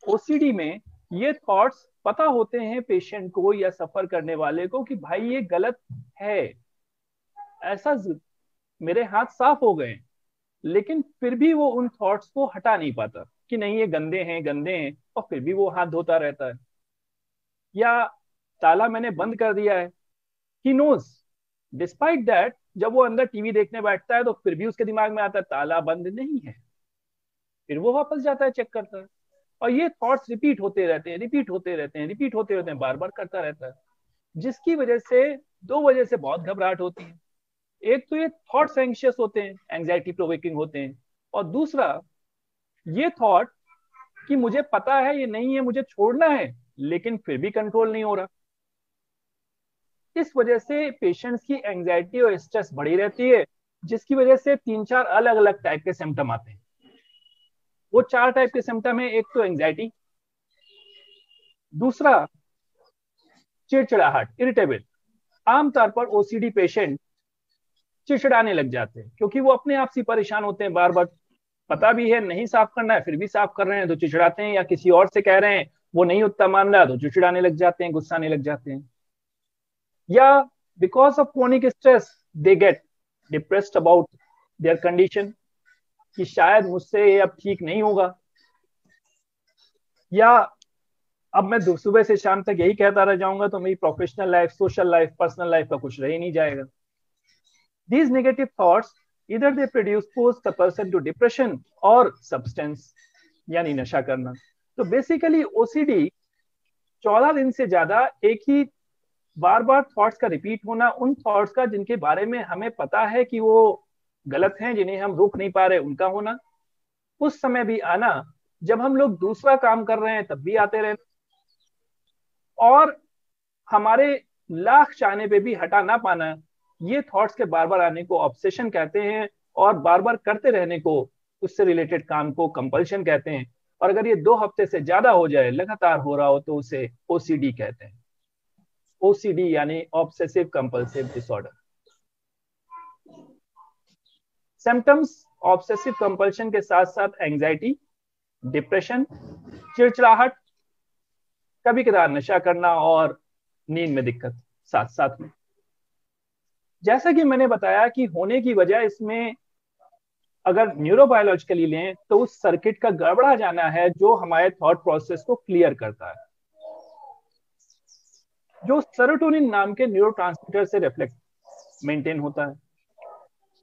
ओसीडी में, ये थॉट्स पता होते हैं पेशेंट को या सफर करने वाले को कि भाई ये गलत है, ऐसा मेरे हाथ साफ हो गए, लेकिन फिर भी वो उन थॉट्स को हटा नहीं पाता कि नहीं ये गंदे हैं, गंदे हैं, और फिर भी वो हाथ धोता रहता है। या ताला मैंने बंद कर दिया है, ही नोज, डिस्पाइट दैट जब वो अंदर टीवी देखने बैठता है तो फिर भी उसके दिमाग में आता है ताला बंद नहीं है, फिर वो वापस जाता है, चेक करता है। और ये थॉट्स रिपीट होते रहते हैं, रिपीट होते रहते हैं, रिपीट होते रहते हैं, बार बार करता रहता है, जिसकी वजह से 2 वजह से बहुत घबराहट होती है। एक तो ये थॉट्स एंग्शियस होते हैं, एंजाइटी प्रोवोकिंग होते हैं, और दूसरा ये थॉट कि मुझे पता है ये नहीं है, मुझे छोड़ना है, लेकिन फिर भी कंट्रोल नहीं हो रहा। इस वजह से पेशेंट्स की एंजाइटी और स्ट्रेस बढ़ी रहती है, जिसकी वजह से 3-4 अलग अलग टाइप के सिम्टम आते हैं। वो 4 टाइप के सिम्टम है। एक तो एंजाइटी, दूसरा चिड़चिड़ाहट, इरिटेबल। आमतौर पर ओसीडी पेशेंट चिड़चिड़ाने लग जाते हैं, क्योंकि वो अपने आप से परेशान होते हैं, बार बार पता भी है नहीं साफ करना है, फिर भी साफ कर रहे हैं तो चिड़चिड़ाते हैं, या किसी और से कह रहे हैं वो नहीं उतना मान रहा तो चिड़चिड़ाने लग जाते हैं, गुस्साने लग जाते हैं। या because of chronic stress they get depressed about their condition, कि शायद मुझसे ये अब ठीक नहीं होगा, या अब मैं सुबह से शाम तक यही कहता रह जाऊंगा तो मेरी professional life, social life, personal life का कुछ रह ही नहीं जाएगा। These negative thoughts either they predispose the person to depression or substance, यानी नशा करना। तो बेसिकली ओसीडी 14 दिन से ज्यादा एक ही बार बार थॉट्स का रिपीट होना, उन थॉट्स का जिनके बारे में हमें पता है कि वो गलत हैं, जिन्हें हम रोक नहीं पा रहे, उनका होना, उस समय भी आना, जब हम लोग दूसरा काम कर रहे हैं तब भी आते रहना, और हमारे लाख चाहने पे भी हटा ना पाना। ये थॉट्स के बार बार आने को ऑब्सेशन कहते हैं, और बार बार करते रहने को, उससे रिलेटेड काम को कंपल्शन कहते हैं। और अगर ये 2 हफ्ते से ज्यादा हो जाए, लगातार हो रहा हो, तो उसे ओसीडी कहते हैं। ओसीडी यानी obsessive compulsive disorder. Symptoms obsessive compulsion के साथ साथ एंजाइटी, डिप्रेशन, चिड़चिड़ाहट, कभी कभार नशा करना और नींद में दिक्कत साथ साथ में। जैसा कि मैंने बताया कि होने की वजह इसमें अगर न्यूरोबायोलॉजिकली लें तो उस सर्किट का गड़बड़ा जाना है जो हमारे थॉट प्रोसेस को क्लियर करता है, जो सेरोटोनिन नाम के न्यूरोट्रांसमीटर से रिफ्लेक्ट मेंटेन होता है।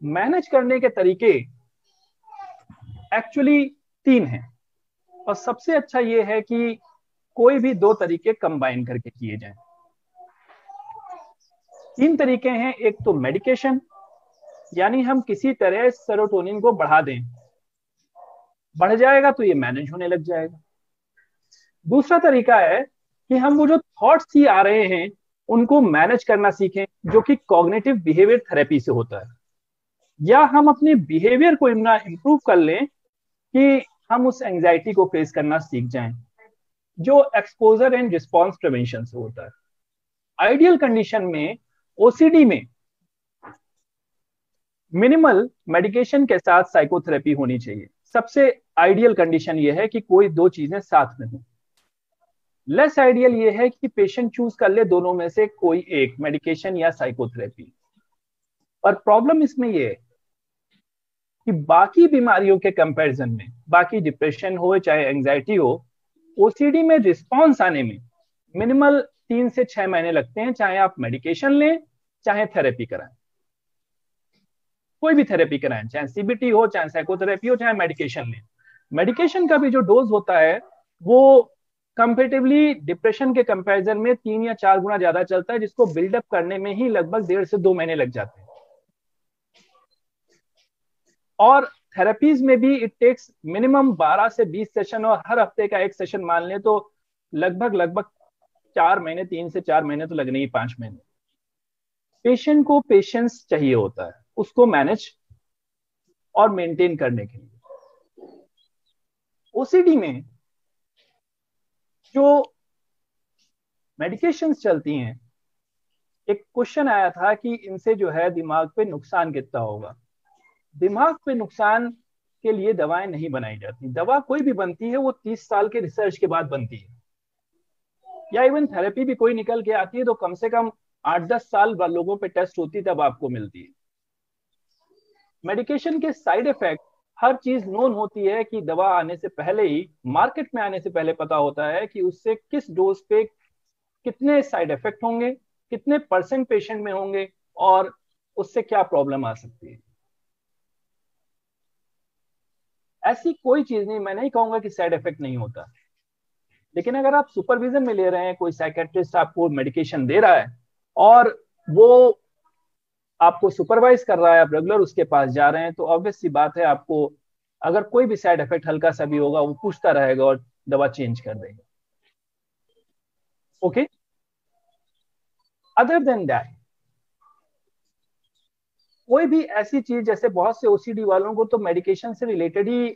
मैनेज करने के तरीके एक्चुअली 3 हैं और सबसे अच्छा ये है कि कोई भी 2 तरीके कंबाइन करके किए जाएं। 3 तरीके हैं। एक तो मेडिकेशन, यानी हम किसी तरह सेरोटोनिन को बढ़ा दें, बढ़ जाएगा तो ये मैनेज होने लग जाएगा। दूसरा तरीका है कि हम वो जो थॉट्स ही आ रहे हैं उनको मैनेज करना सीखें, जो कि कॉग्निटिव बिहेवियर थेरेपी से होता है, या हम अपने बिहेवियर को इतना इंप्रूव कर लें कि हम उस एंजाइटी को फेस करना सीख जाएं, जो एक्सपोजर एंड रिस्पॉन्स प्रिवेंशन से होता है। आइडियल कंडीशन में ओसीडी में मिनिमल मेडिकेशन के साथ साइकोथेरेपी होनी चाहिए। सबसे आइडियल कंडीशन यह है कि कोई 2 चीजें साथ में हो। लेस आइडियल यह है कि पेशेंट चूज कर ले दोनों में से कोई एक, मेडिकेशन या साइकोथेरेपी। और प्रॉब्लम इसमें यह है कि बाकी बीमारियों के कंपैरिजन में, बाकी डिप्रेशन हो चाहे एंजाइटी हो, ओसीडी में रिस्पॉन्स आने में मिनिमल 3 से 6 महीने लगते हैं, चाहे आप मेडिकेशन लें चाहे थेरेपी कराएं, कोई भी थेरेपी कराएं, चाहे सीबीटी हो चाहे साइकोथेरेपी हो चाहे मेडिकेशन लें। मेडिकेशन का भी जो डोज होता है वो कंपेरेटिवली डिप्रेशन के कंपैरिजन में 3 या 4 गुना ज्यादा चलता है, जिसको बिल्डअप करने में ही लगभग 1.5 से 2 महीने लग जाते हैं। और थेरेपीज में भी इट टेक्स मिनिमम 12 से 20 सेशन, और हर हफ्ते का एक सेशन मान लें तो लगभग 4 महीने, 3 से 4 महीने तो लगने ही 5 महीने। पेशेंट को पेशेंस चाहिए होता है उसको मैनेज और मेंटेन करने के लिए। ओसीडी में जो मेडिकेशंस चलती हैं, एक क्वेश्चन आया था कि इनसे जो है दिमाग पे नुकसान कितना होगा। दिमाग पे नुकसान के लिए दवाएं नहीं बनाई जाती। दवा कोई भी बनती है वो 30 साल के रिसर्च के बाद बनती है, या इवन थेरेपी भी कोई निकल के आती है तो कम से कम 8-10 साल लोगों पे टेस्ट होती तब आपको मिलती है। मेडिकेशन के साइड इफेक्ट हर चीज नोन होती है कि दवा आने से पहले ही, मार्केट में आने से पहले पता होता है कि उससे किस डोज पे कितने साइड इफेक्ट होंगे, कितने % पेशेंट में होंगे और उससे क्या प्रॉब्लम आ सकती है। ऐसी कोई चीज नहीं, मैं नहीं कहूंगा कि साइड इफेक्ट नहीं होता, लेकिन अगर आप सुपरविजन में ले रहे हैं, कोई साइकेट्रिस्ट आपको मेडिकेशन दे रहा है और वो आपको सुपरवाइज कर रहा है, आप रेगुलर उसके पास जा रहे हैं, तो ऑब्वियस सी बात है आपको अगर कोई भी साइड इफेक्ट हल्का सा भी होगा वो पूछता रहेगा और दवा चेंज कर देगा। ओके, अदर देन दैट कोई भी ऐसी चीज, जैसे बहुत से ओसीडी वालों को तो मेडिकेशन से रिलेटेड ही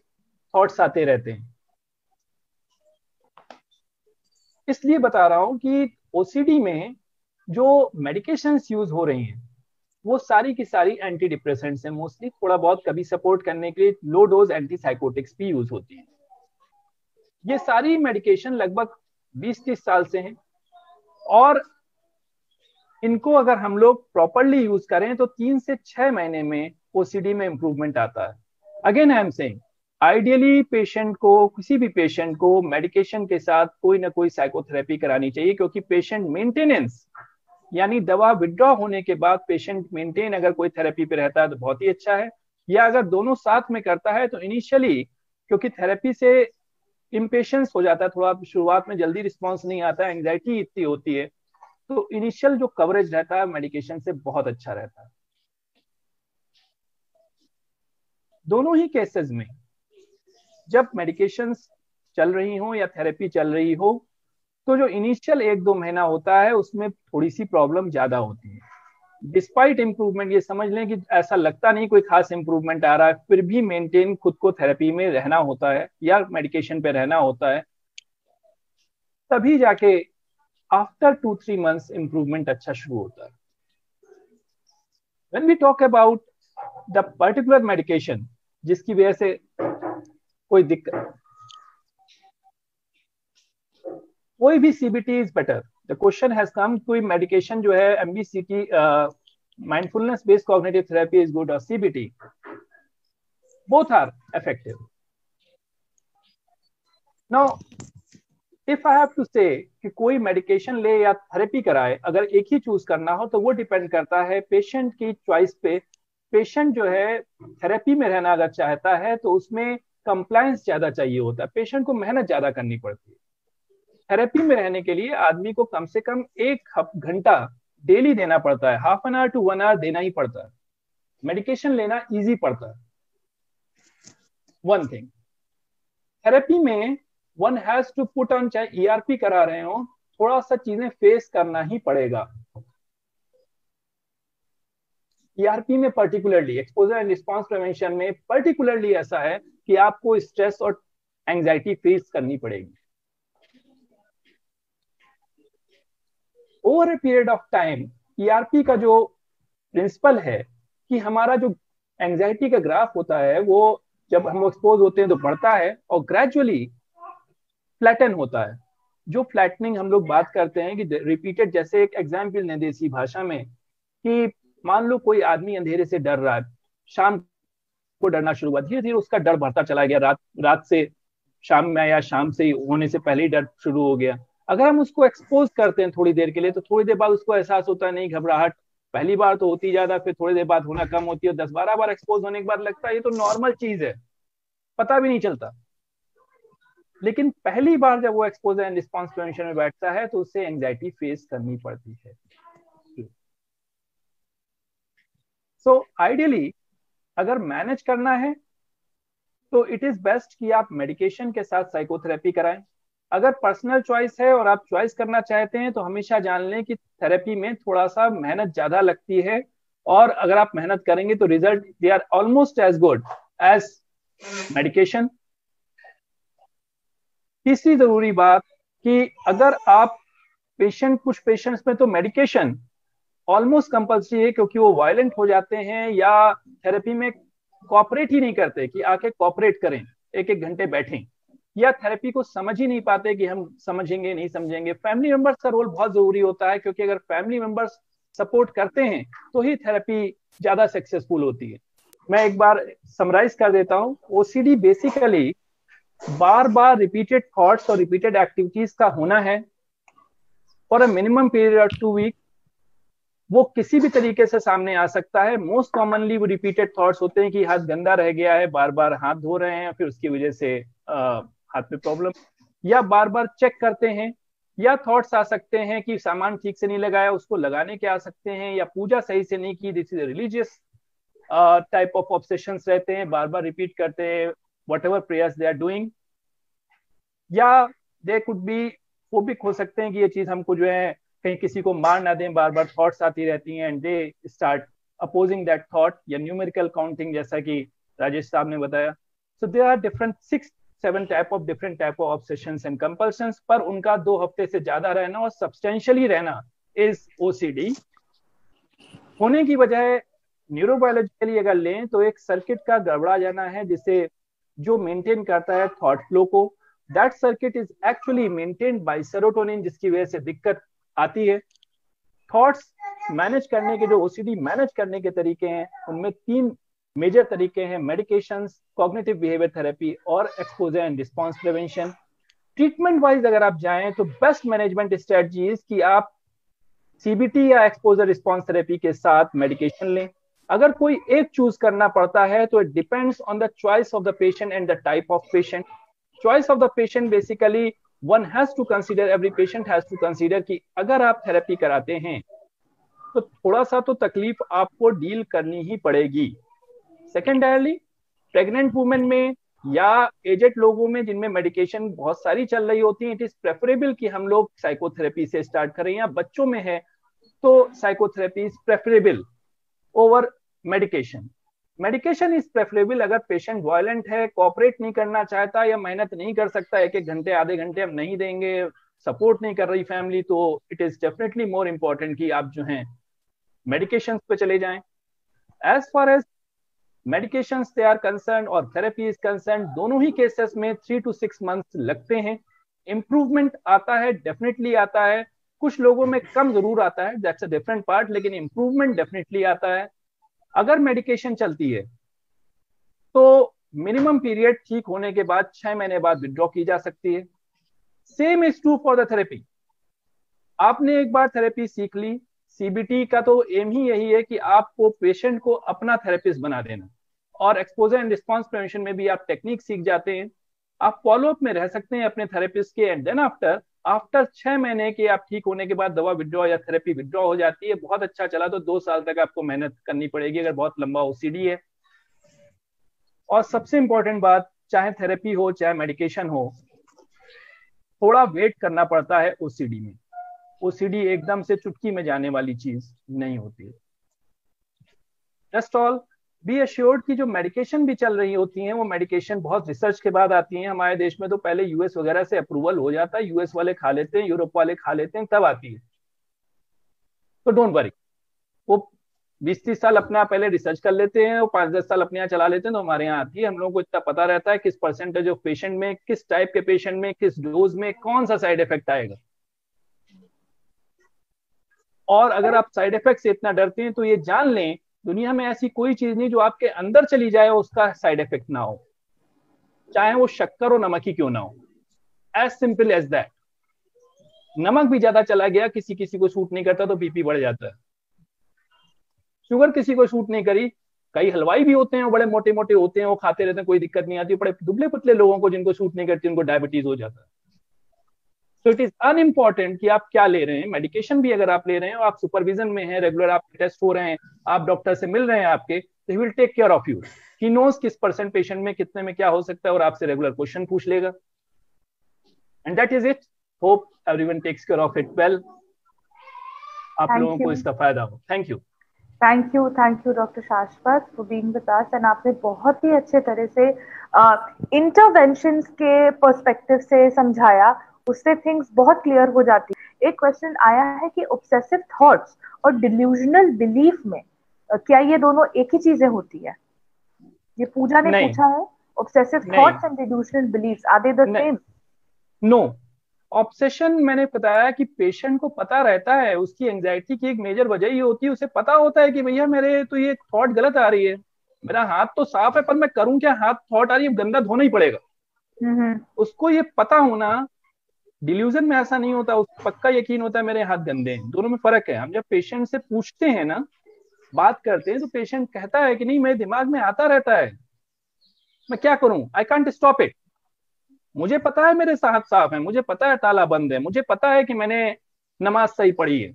थॉट्स आते रहते हैं, इसलिए बता रहा हूं कि ओसीडी में जो मेडिकेशंस यूज हो रही हैं वो सारी की सारी एंटी डिप्रेसेंट्स हैं मोस्टली, थोड़ा बहुत कभी सपोर्ट करने के लिए लो डोज एंटी साइकोटिक्स भी यूज होती हैं। ये सारी मेडिकेशन लगभग 20-30 साल से हैं और इनको अगर हम लोग प्रॉपरली यूज करें तो 3 से 6 महीने में ओसीडी में इंप्रूवमेंट आता है। Again I am saying, ideally patient को, किसी भी पेशेंट को मेडिकेशन के साथ कोई ना कोई साइकोथेरेपी करानी चाहिए, क्योंकि पेशेंट मेंटेनेंस यानी दवा विड्रॉ होने के बाद पेशेंट मेंटेन अगर कोई थेरेपी पे रहता है तो बहुत ही अच्छा है, या अगर दोनों साथ में करता है तो इनिशियली, क्योंकि थेरेपी से इम्पेशेंस हो जाता है थोड़ा, शुरुआत में जल्दी रिस्पॉन्स नहीं आता है, एंग्जाइटी इतनी होती है, तो इनिशियल जो कवरेज रहता है मेडिकेशन से बहुत अच्छा रहता है। दोनों ही केसेस में जब मेडिकेशंस चल रही हो या थेरेपी चल रही हो तो जो इनिशियल 1-2 महीना होता है उसमें थोड़ी सी प्रॉब्लम ज्यादा होती है। डिस्पाइट इम्प्रूवमेंट, ये समझ लें कि ऐसा लगता नहीं कोई खास इम्प्रूवमेंट आ रहा है, फिर भी मेंटेन खुद को थेरेपी में रहना होता है या मेडिकेशन पे रहना होता है, तभी जाके आफ्टर 2-3 मंथ्स इम्प्रूवमेंट अच्छा शुरू होता है। When we talk about the particular medication जिसकी वजह से कोई दिक्कत, कोई भी CBT is better. The question has come, कोई मेडिकेशन जो है MBCT mindfulness based cognitive therapy is good और CBT, both are effective. Now if I have to say कि कोई मेडिकेशन ले या थेरेपी कराए, अगर एक ही चूज करना हो तो वो डिपेंड करता है पेशेंट की चॉइस पे। पेशेंट जो है थेरेपी में रहना अगर चाहता है तो उसमें कंप्लायंस ज्यादा चाहिए होता है, पेशेंट को मेहनत ज्यादा करनी पड़ती है। थेरेपी में रहने के लिए आदमी को कम से कम 1 घंटा डेली देना पड़ता है, half an hour to 1 hour देना ही पड़ता है। मेडिकेशन लेना इजी पड़ता है। वन थिंग, थेरेपी में one has to put on, चाहे ईआरपी करा रहे हो, थोड़ा सा चीजें फेस करना ही पड़ेगा। ईआरपी में particularly exposure and response prevention में पर्टिकुलरली ऐसा है कि आपको स्ट्रेस और एंजाइटी फेस करनी पड़ेगी। Over a period of time ERP का जो प्रिंसिपल है कि हमारा जो एंजाइटी का ग्राफ होता है वो जब हम एक्सपोज होते हैं तो बढ़ता है और ग्रेजुअली फ्लैटन होता है। जो फ्लैटनिंग हम लोग बात करते हैं कि रिपीटेड, जैसे एक एग्जाम्पल ने देसी भाषा में कि मान लो कोई आदमी अंधेरे से डर रहा है, शाम को डरना शुरू हुआ, धीरे धीरे उसका डर बढ़ता चला गया, रात से शाम में या शाम से होने से पहले ही डर शुरू हो गया। अगर हम उसको एक्सपोज करते हैं थोड़ी देर के लिए तो थोड़ी देर बाद उसको एहसास होता है नहीं, घबराहट पहली बार तो होती ज्यादा, फिर थोड़ी देर बाद होना कम होती है, 10-12 बार एक्सपोज होने के बाद लगता है ये तो नॉर्मल चीज है, पता भी नहीं चलता। लेकिन पहली बार जब वो एक्सपोजर एंड रिस्पांस प्रिवेंशन में बैठता है तो उससे एंजाइटी फेस करनी पड़ती है। सो आइडियली अगर मैनेज करना है तो इट इज बेस्ट कि आप मेडिकेशन के साथ साइकोथेरेपी कराएं। अगर पर्सनल चॉइस है और आप चॉइस करना चाहते हैं तो हमेशा जान लें कि थेरेपी में थोड़ा सा मेहनत ज्यादा लगती है, और अगर आप मेहनत करेंगे तो result they are almost as good as medication. तीसरी जरूरी बात कि अगर आप कुछ पेशेंट्स में तो मेडिकेशन ऑलमोस्ट कंपल्सरी है क्योंकि वो वायलेंट हो जाते हैं या थेरेपी में कोऑपरेट ही नहीं करते कि आके कोऑपरेट करें, 1-1 घंटे बैठें, या थेरेपी को समझ ही नहीं पाते कि हम समझेंगे नहीं समझेंगे। फैमिली मेंबर्स का रोल बहुत जरूरी होता है क्योंकि अगर फैमिली मेंबर्स सपोर्ट करते हैं तो ही थेरेपी ज्यादा सक्सेसफुल होती है। मैं एक बार समराइज कर देता हूँ। ओसीडी बेसिकली बार बार रिपीटेड थॉट्स और रिपीटेड एक्टिविटीज का होना है for a minimum period of 2 week. वो किसी भी तरीके से सामने आ सकता है। मोस्ट कॉमनली वो रिपीटेड थॉट्स होते हैं कि हाथ गंदा रह गया है, बार बार हाथ धो रहे हैं, फिर उसकी वजह से हाथ में प्रॉब्लम, या बार बार चेक करते हैं, या थॉट्स आ सकते हैं कि सामान ठीक से नहीं लगाया उसको लगाने के आ सकते हैं, या पूजा सही से नहीं की, this is religious type of obsessions रहते हैं, बार बार रिपीट करते हैं whatever prayers they are doing, या दे कुड बी फोबिक हो सकते हैं कि ये चीज हमको जो है कहीं किसी को मार ना दें, बार बार थॉट्स आती रहती हैं and they start opposing that thought, या न्यूमेरिकल काउंटिंग जैसा कि राजेश साहब ने बताया। So there are different 6-7 type of obsessions and compulsions, पर उनका 2 हफ्ते से ज्यादा रहना और सब्सटेंशियली रहना इज ओसीडी। होने की वजह न्यूरोबायोलॉजिकली अगर लें तो एक सर्किट का गड़बड़ा जाना है जिसे जो मेंटेन करता है थॉट फ्लो को। That circuit is actually maintained by serotonin, जिसकी वजह से दिक्कत आती है। थॉट्स मैनेज करने के जो ओसीडी मैनेज करने के तरीके हैं उनमें 3 मेजर तरीके हैं, मेडिकेशंस, कॉग्निटिव बिहेवियर थेरेपी और exposure and response prevention. Treatment wise अगर आप जाएं तो बेस्ट मैनेजमेंट स्ट्रेटजी कि आप सीबीटी या एक्सपोजर रिस्पांस थेरेपी के साथ मेडिकेशन लें। अगर कोई एक चूज करना पड़ता है तो it depends on the choice of the patient and the type of patient. Choice of the patient basically one has to consider, every patient has to consider कि अगर आप थेरेपी कराते हैं तो थोड़ा सा तो तकलीफ आपको डील करनी ही पड़ेगी। सेकेंडरली प्रेग्नेंट वुमेन में या एजेड लोगों में जिनमें मेडिकेशन बहुत सारी चल रही होती है, इट इज प्रेफरेबल कि हम लोग साइकोथेरेपी से स्टार्ट करें, या बच्चों में है तो psychotherapy is preferable over medication. Medication is preferable अगर पेशेंट वायलेंट है, कोऑपरेट नहीं करना चाहता या मेहनत नहीं कर सकता, 1-1 घंटे आधे घंटे हम नहीं देंगे, सपोर्ट नहीं कर रही फैमिली, तो it is definitely more important कि आप जो हैं मेडिकेशन पे चले जाएं। As far as medications they are concern और थेरेपी इज कंसर्न, दोनों ही केसेस में 3 to 6 मंथ्स लगते हैं। इम्प्रूवमेंट आता है, डेफिनेटली आता है, कुछ लोगों में कम जरूर आता है, दैट्स अ डिफरेंट पार्ट, लेकिन इम्प्रूवमेंट डेफिनेटली आता है। अगर मेडिकेशन चलती है तो मिनिमम पीरियड ठीक होने के बाद 6 महीने बाद विड्रॉ की जा सकती है। Same is true for the therapy. आपने एक बार थेरेपी सीख ली, सीबीटी का तो एम ही यही है कि आपको पेशेंट को अपना थेरेपिस्ट बना देना, और एक्सपोजर एंड रिस्पांस प्रिवेंशन में भी आप टेक्निक सीख जाते हैं। आप फॉलोअप में रह सकते हैं अपने थेरेपिस्ट के, एंड देन आफ्टर 6 महीने के आप ठीक होने के बाद दवा विड्रॉ या थेरेपी विड्रॉ हो जाती है। बहुत अच्छा चला तो 2 साल तक आपको मेहनत करनी पड़ेगी अगर बहुत लंबा ओसीडी है। और सबसे इंपॉर्टेंट बात, चाहे थेरेपी हो चाहे मेडिकेशन हो, थोड़ा वेट करना पड़ता है ओसीडी में। ओसीडी एकदम से चुटकी में जाने वाली चीज नहीं होती है। जस्ट ऑल बी अश्योर्ड कि जो मेडिकेशन भी चल रही होती हैं वो मेडिकेशन बहुत रिसर्च के बाद आती हैं। हमारे देश में तो पहले यूएस वगैरह से अप्रूवल हो जाता है, यूएस वाले खा लेते हैं, यूरोप वाले खा लेते हैं, तब आती है। तो डोंट वरी, वो 20-30 साल अपना पहले रिसर्च कर लेते हैं, वो 5-10 साल अपने यहाँ चला लेते हैं, तो हमारे यहाँ आती है। हम लोगों को इतना पता रहता है किस परसेंटेज ऑफ पेशेंट में, किस टाइप के पेशेंट में, किस डोज में कौन सा साइड इफेक्ट आएगा। और अगर आप साइड इफेक्ट से इतना डरते हैं तो ये जान लें, दुनिया में ऐसी कोई चीज नहीं जो आपके अंदर चली जाए उसका साइड इफेक्ट ना हो, चाहे वो शक्कर और नमक ही क्यों ना हो। As simple as that. नमक भी ज्यादा चला गया, किसी किसी को सूट नहीं करता तो बीपी बढ़ जाता है। शुगर किसी को सूट नहीं करी, कई हलवाई भी होते हैं वो बड़े मोटे मोटे होते हैं, वो खाते रहते हैं, कोई दिक्कत नहीं आती। बड़े दुबले पतले लोगों को जिनको सूट नहीं करती उनको डायबिटीज हो जाता है। सो इट इज अनइम्पॉर्टेंट कि आप क्या ले रहे हैं। मेडिकेशन भी अगर आप ले रहे हैं और आप सुपरविजन में हैं, रेगुलर आपके टेस्ट हो रहे हैं, आप डॉक्टर से मिल रहे हैं आपके, तो he will take care of you. He knows किस परसेंट पेशेंट में कितने में क्या हो सकता है और आपसे रेगुलर क्वेश्चन पूछ लेगा। And that is it. Hope everyone takes care of it well. आप लोगों को इसका फायदा हो। Thank you. Thank you doctor Shashwat for being with us. And आपने बहुत ही अच्छे तरह से इंटरवेंशंस के पर्सपेक्टिव से समझाया, उससे थिंग्स बहुत क्लियर हो जाती है। एक क्वेश्चन आया है कि ऑब्सेसिव थॉट्स और डिल्यूजनल बिलीफ में क्या ये दोनों एक ही चीजें होती है? ये पूजा ने पूछा है। Obsessive thoughts and delusional beliefs, are they the same? No. Obsession मैंने बताया कि पेशेंट को पता रहता है, उसकी एंजाइटी की एक मेजर वजह ये होती है, उसे पता होता है कि भैया मेरे तो ये थॉट गलत आ रही है, मेरा हाथ तो साफ है पर मैं करूं क्या, हाथ थॉट आ रही है, गंदा धोना ही पड़ेगा। उसको ये पता होना। डिल्यूजन में ऐसा नहीं होता, उसको पक्का यकीन होता है मेरे हाथ गंदे हैं। दोनों में फर्क है। हम जब पेशेंट से पूछते हैं ना, बात करते हैं, तो पेशेंट कहता है कि नहीं मेरे दिमाग में आता रहता है, मैं क्या करूं, आई कांट स्टॉप इट। मुझे पता है मेरे हाथ साफ है, मुझे पता है ताला बंद है, मुझे पता है कि मैंने नमाज सही पढ़ी है,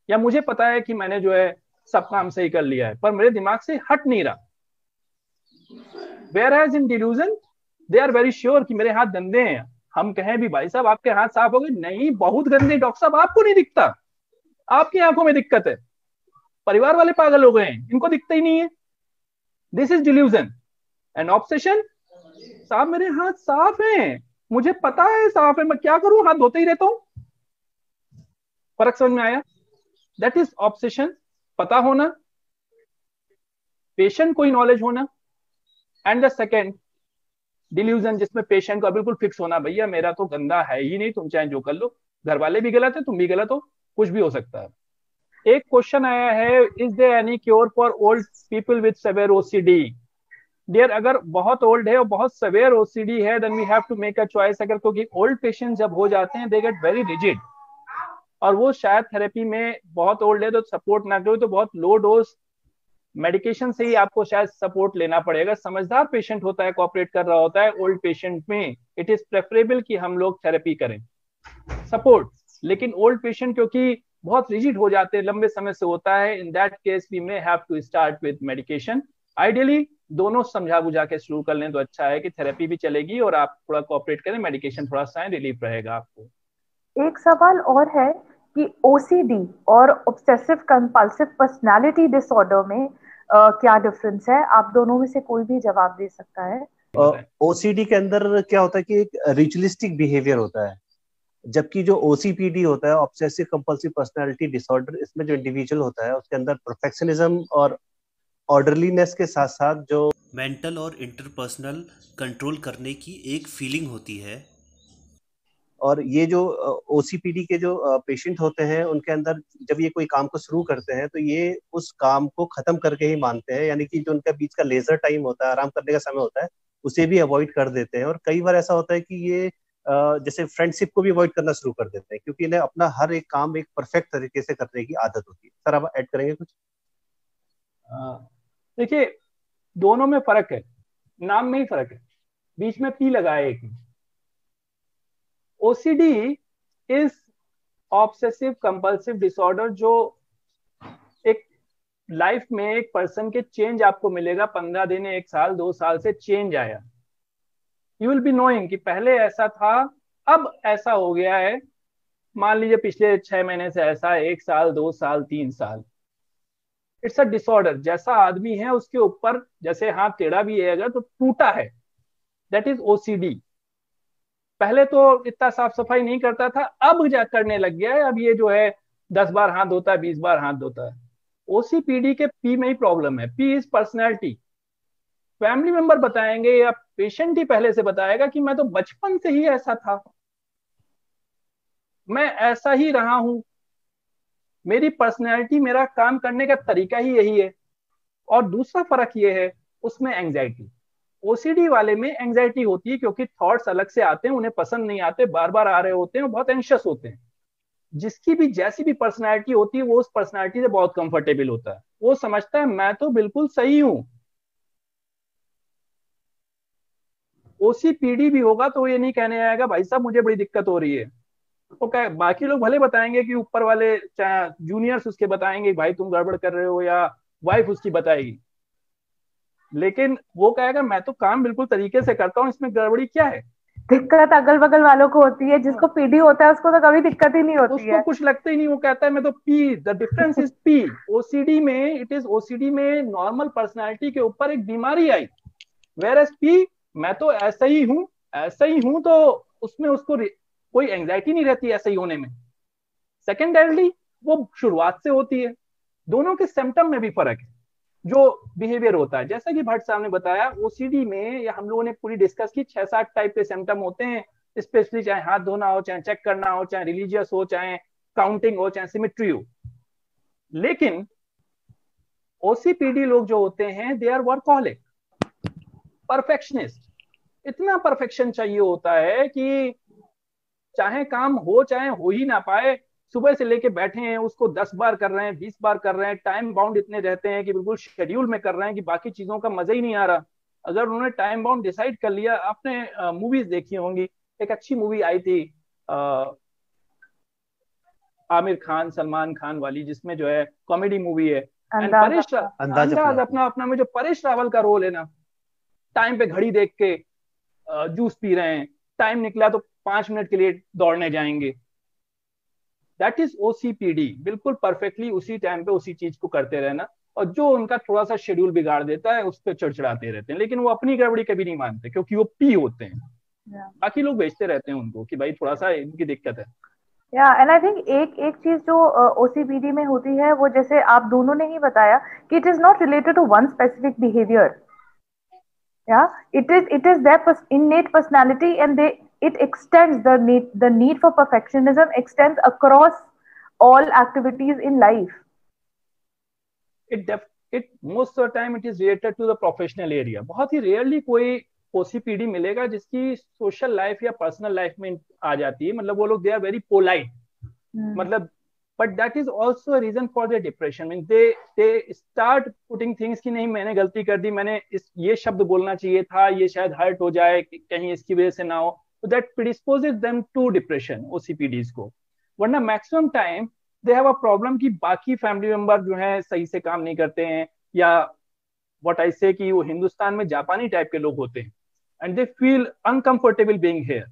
या मुझे पता है कि मैंने जो है सब काम सही कर लिया है, पर मेरे दिमाग से हट नहीं रहा। Whereas in delusion, they are very sure कि मेरे हाथ गंदे हैं। हम कहें भी भाई साहब आपके हाथ साफ हो गए, नहीं बहुत गंदे डॉक्टर साहब, आपको नहीं दिखता, आपकी आंखों में दिक्कत है, परिवार वाले पागल हो गए हैं, इनको दिखता ही नहीं है। This is delusion. And obsession, साहब मेरे हाथ साफ हैं, मुझे पता है साफ है, मैं क्या करूं, हाथ धोते ही रहता हूं। फर्क समझ में आया? That is obsession. पता होना, पेशेंट को नॉलेज होना। एंड द सेकेंड डिल्यूजन, जिसमें पेशेंट का बिल्कुल फिक्स होना, भैया मेरा तो गंदा है ही नहीं, तुम चाहे जो कर लो, घर वाले भी गलत है, तुम भी गलत हो, कुछ भी हो सकता है। एक क्वेश्चन आया है, is there any cure for old people with severe OCD? Dear, अगर बहुत ओल्ड है और बहुत सेवियर ओसीडी है, then we have to make a choice. अगर क्योंकि ओल्ड पेशेंट जब हो जाते हैं दे गेट वेरी रिजिड, और वो शायद थेरेपी में बहुत ओल्ड है तो सपोर्ट ना करो, तो बहुत लो डोज मेडिकेशन से ही आपको शायद सपोर्ट लेना पड़ेगा। समझदार पेशेंट होता है, कोऑपरेट कर रहा होता है, ओल्ड पेशेंट में इट इज प्रेफरेबल कि हम लोग थेरेपी करें, सपोर्ट। लेकिन ओल्ड पेशेंट क्योंकि बहुत रिजिड हो जाते हैं, लंबे समय से होता है, in that case we may have to start with medication. Ideally दोनों समझा बुझा के शुरू कर लें तो अच्छा है कि थेरेपी भी चलेगी और आप थोड़ा कोऑपरेट करें, मेडिकेशन थोड़ा सा रिलीफ रहेगा आपको। एक सवाल और है कि ओसीडी और ऑब्सेसिव कंपल्सिव पर्सनालिटी डिसऑर्डर में क्या डिफरेंस है? आप दोनों में से कोई भी जवाब दे सकता है। ओसीडी के अंदर क्या होता है कि एक रिचुअलिस्टिक बिहेवियर होता है, जबकि जो ओसीपीडी होता है, ऑब्सेसिव कंपल्सिव पर्सनालिटी डिसऑर्डर, इसमें जो इंडिविजुअल होता है उसके अंदर परफेक्शनिज्म और ऑर्डरलीनेस के साथ साथ जो मेंटल और इंटरपर्सनल कंट्रोल करने की एक फीलिंग होती है। और ये जो ओसीपीडी के जो पेशेंट होते हैं उनके अंदर जब ये कोई काम को शुरू करते हैं तो ये उस काम को खत्म करके ही मानते हैं, यानी कि जो उनका बीच का लेजर टाइम होता है, आराम करने का समय होता है, उसे भी अवॉइड कर देते हैं। और कई बार ऐसा होता है कि ये जैसे फ्रेंडशिप को भी अवॉइड करना शुरू कर देते हैं, क्योंकि इन्हें अपना हर एक काम एक परफेक्ट तरीके से करने की आदत होती है। सर, आप ऐड करेंगे कुछ? देखिए, दोनों में फर्क है, नाम में ही फर्क है, बीच में पी लगा है एक में। OCD is obsessive compulsive disorder, जो एक लाइफ में एक पर्सन के चेंज आपको मिलेगा, 15 दिन, 1 साल, 2 साल से चेंज आया। यू विल बी नोइंग कि पहले ऐसा था, अब ऐसा हो गया है। मान लीजिए पिछले 6 महीने से ऐसा है, 1 साल, 2 साल, 3 साल। It's a disorder. जैसा आदमी है उसके ऊपर, जैसे हाथ टेढ़ा भी है अगर तो टूटा है, दैट इज ओसीडी। पहले तो इतना साफ सफाई नहीं करता था, अब जा करने लग गया है। अब ये जो है 10 बार हाथ धोता है, 20 बार हाथ धोता है। ओसीपीडी के पी में ही प्रॉब्लम है। P is personality. Family member बताएंगे या पेशेंट ही पहले से बताएगा कि मैं तो बचपन से ही ऐसा था, मैं ऐसा ही रहा हूं, मेरी पर्सनैलिटी, मेरा काम करने का तरीका ही यही है। और दूसरा फर्क ये है उसमें एंजाइटी। ओसीडी वाले में एंजाइटी होती है क्योंकि थॉट्स अलग से आते हैं, उन्हें पसंद नहीं आते, बार बार आ रहे होते हैं, बहुत एंशियस होते हैं। जिसकी भी जैसी भी पर्सनैलिटी होती है वो उस पर्सनैलिटी से बहुत कंफर्टेबल होता है। वो समझता है मैं तो बिल्कुल सही हूं। ओसीपीडी भी होगा तो ये नहीं कहने आएगा भाई साहब मुझे बड़ी दिक्कत हो रही है। तो क्या, बाकी लोग भले बताएंगे कि ऊपर वाले चाहे जूनियर्स उसके बताएंगे भाई तुम गड़बड़ कर रहे हो, या वाइफ उसकी बताएगी, लेकिन वो कहेगा मैं तो काम बिल्कुल तरीके से करता हूँ, इसमें गड़बड़ी क्या है। दिक्कत अगल बगल वालों को होती है, जिसको पीडी होता है उसको तो कभी दिक्कत ही नहीं होती उसको है। कुछ लगता ही नहीं, वो कहता है मैं तो P. The difference is P. OCD में इट इज, ओसीडी में नॉर्मल पर्सनालिटी के ऊपर एक बीमारी आई, वेयर एज पी मैं तो ऐसा ही हूँ, ऐसा ही हूँ, तो उसमें उसको कोई एंजाइटी नहीं रहती ऐसा ही होने में। सेकेंडरली वो शुरुआत से होती है। दोनों के सिम्टम में भी फर्क है, जो बिहेवियर होता है। जैसा कि भट्ट साहब ने बताया, ओसीडी में, या हम लोगों ने पूरी डिस्कस की, 6-7 टाइप के सिम्टम होते हैं, स्पेशली चाहे हाथ धोना हो, चाहे चेक करना हो, चाहे रिलीजियस हो, चाहे काउंटिंग हो, चाहे सिमेट्री हो। लेकिन ओसीपीडी लोग जो होते हैं दे आर वर्कहॉलिक, परफेक्शनिस्ट। इतना परफेक्शन चाहिए होता है कि चाहे काम हो चाहे हो ही ना पाए, सुबह से लेके बैठे हैं उसको 10 बार कर रहे हैं, 20 बार कर रहे हैं, टाइम बाउंड इतने रहते हैं कि बिल्कुल शेड्यूल में कर रहे हैं कि बाकी चीजों का मजा ही नहीं आ रहा। अगर उन्होंने टाइम बाउंड डिसाइड कर लिया, आपने मूवीज देखी होंगी, एक अच्छी मूवी आई थी आमिर खान सलमान खान वाली, जिसमें जो है कॉमेडी मूवी है, एंड परेश अंदाज अपना अपना में जो परेश रावल का रोल है ना, टाइम पे घड़ी देख के जूस पी रहे हैं, टाइम निकला तो 5 मिनट के लिए दौड़ने जाएंगे। That is OCPD. बिल्कुल परफेक्टली उसी टाइम पे उसी चीज को करते रहना, और जो उनका थोड़ा सा शेड्यूल बिगाड़ देता है उस पर चिड़चिड़ाते रहते हैं, लेकिन वो अपनी गड़बड़ी कभी नहीं मानते क्योंकि वो पी होते हैं। बाकी लोग बेचते रहते हैं उनको कि भाई थोड़ा सा इनकी दिक्कत है। एंड आई थिंक एक चीज जो ओसीपीडी में होती है, वो जैसे आप दोनों ने ही बताया कि it is not related to one specific behaviour. it is their innate personality, and it extends, the need for perfectionism extends across all activities in life. It most of the time it is related to the professional area. बहुत ही रेयरली कोई ओसीपीडी मिलेगा जिसकी सोशल लाइफ या पर्सनल लाइफ में आ जाती है। मतलब वो लोग दे आर वेरी पोलाइट, मतलब, but that is also a reason for their depression. I mean, they start putting things कि नहीं मैंने गलती कर दी, मैंने ये शब्द बोलना चाहिए था, ये शायद हर्ट हो जाए, कहीं इसकी वजह से ना हो, तो that predisposes them to depression, OCPDs को। वरना maximum time they have a problem कि बाकी फैमिली मेंबर जो है सही से काम नहीं करते हैं, या व्हाट आई से कि वो हिंदुस्तान में जापानी टाइप के लोग होते हैं, and they feel uncomfortable being here.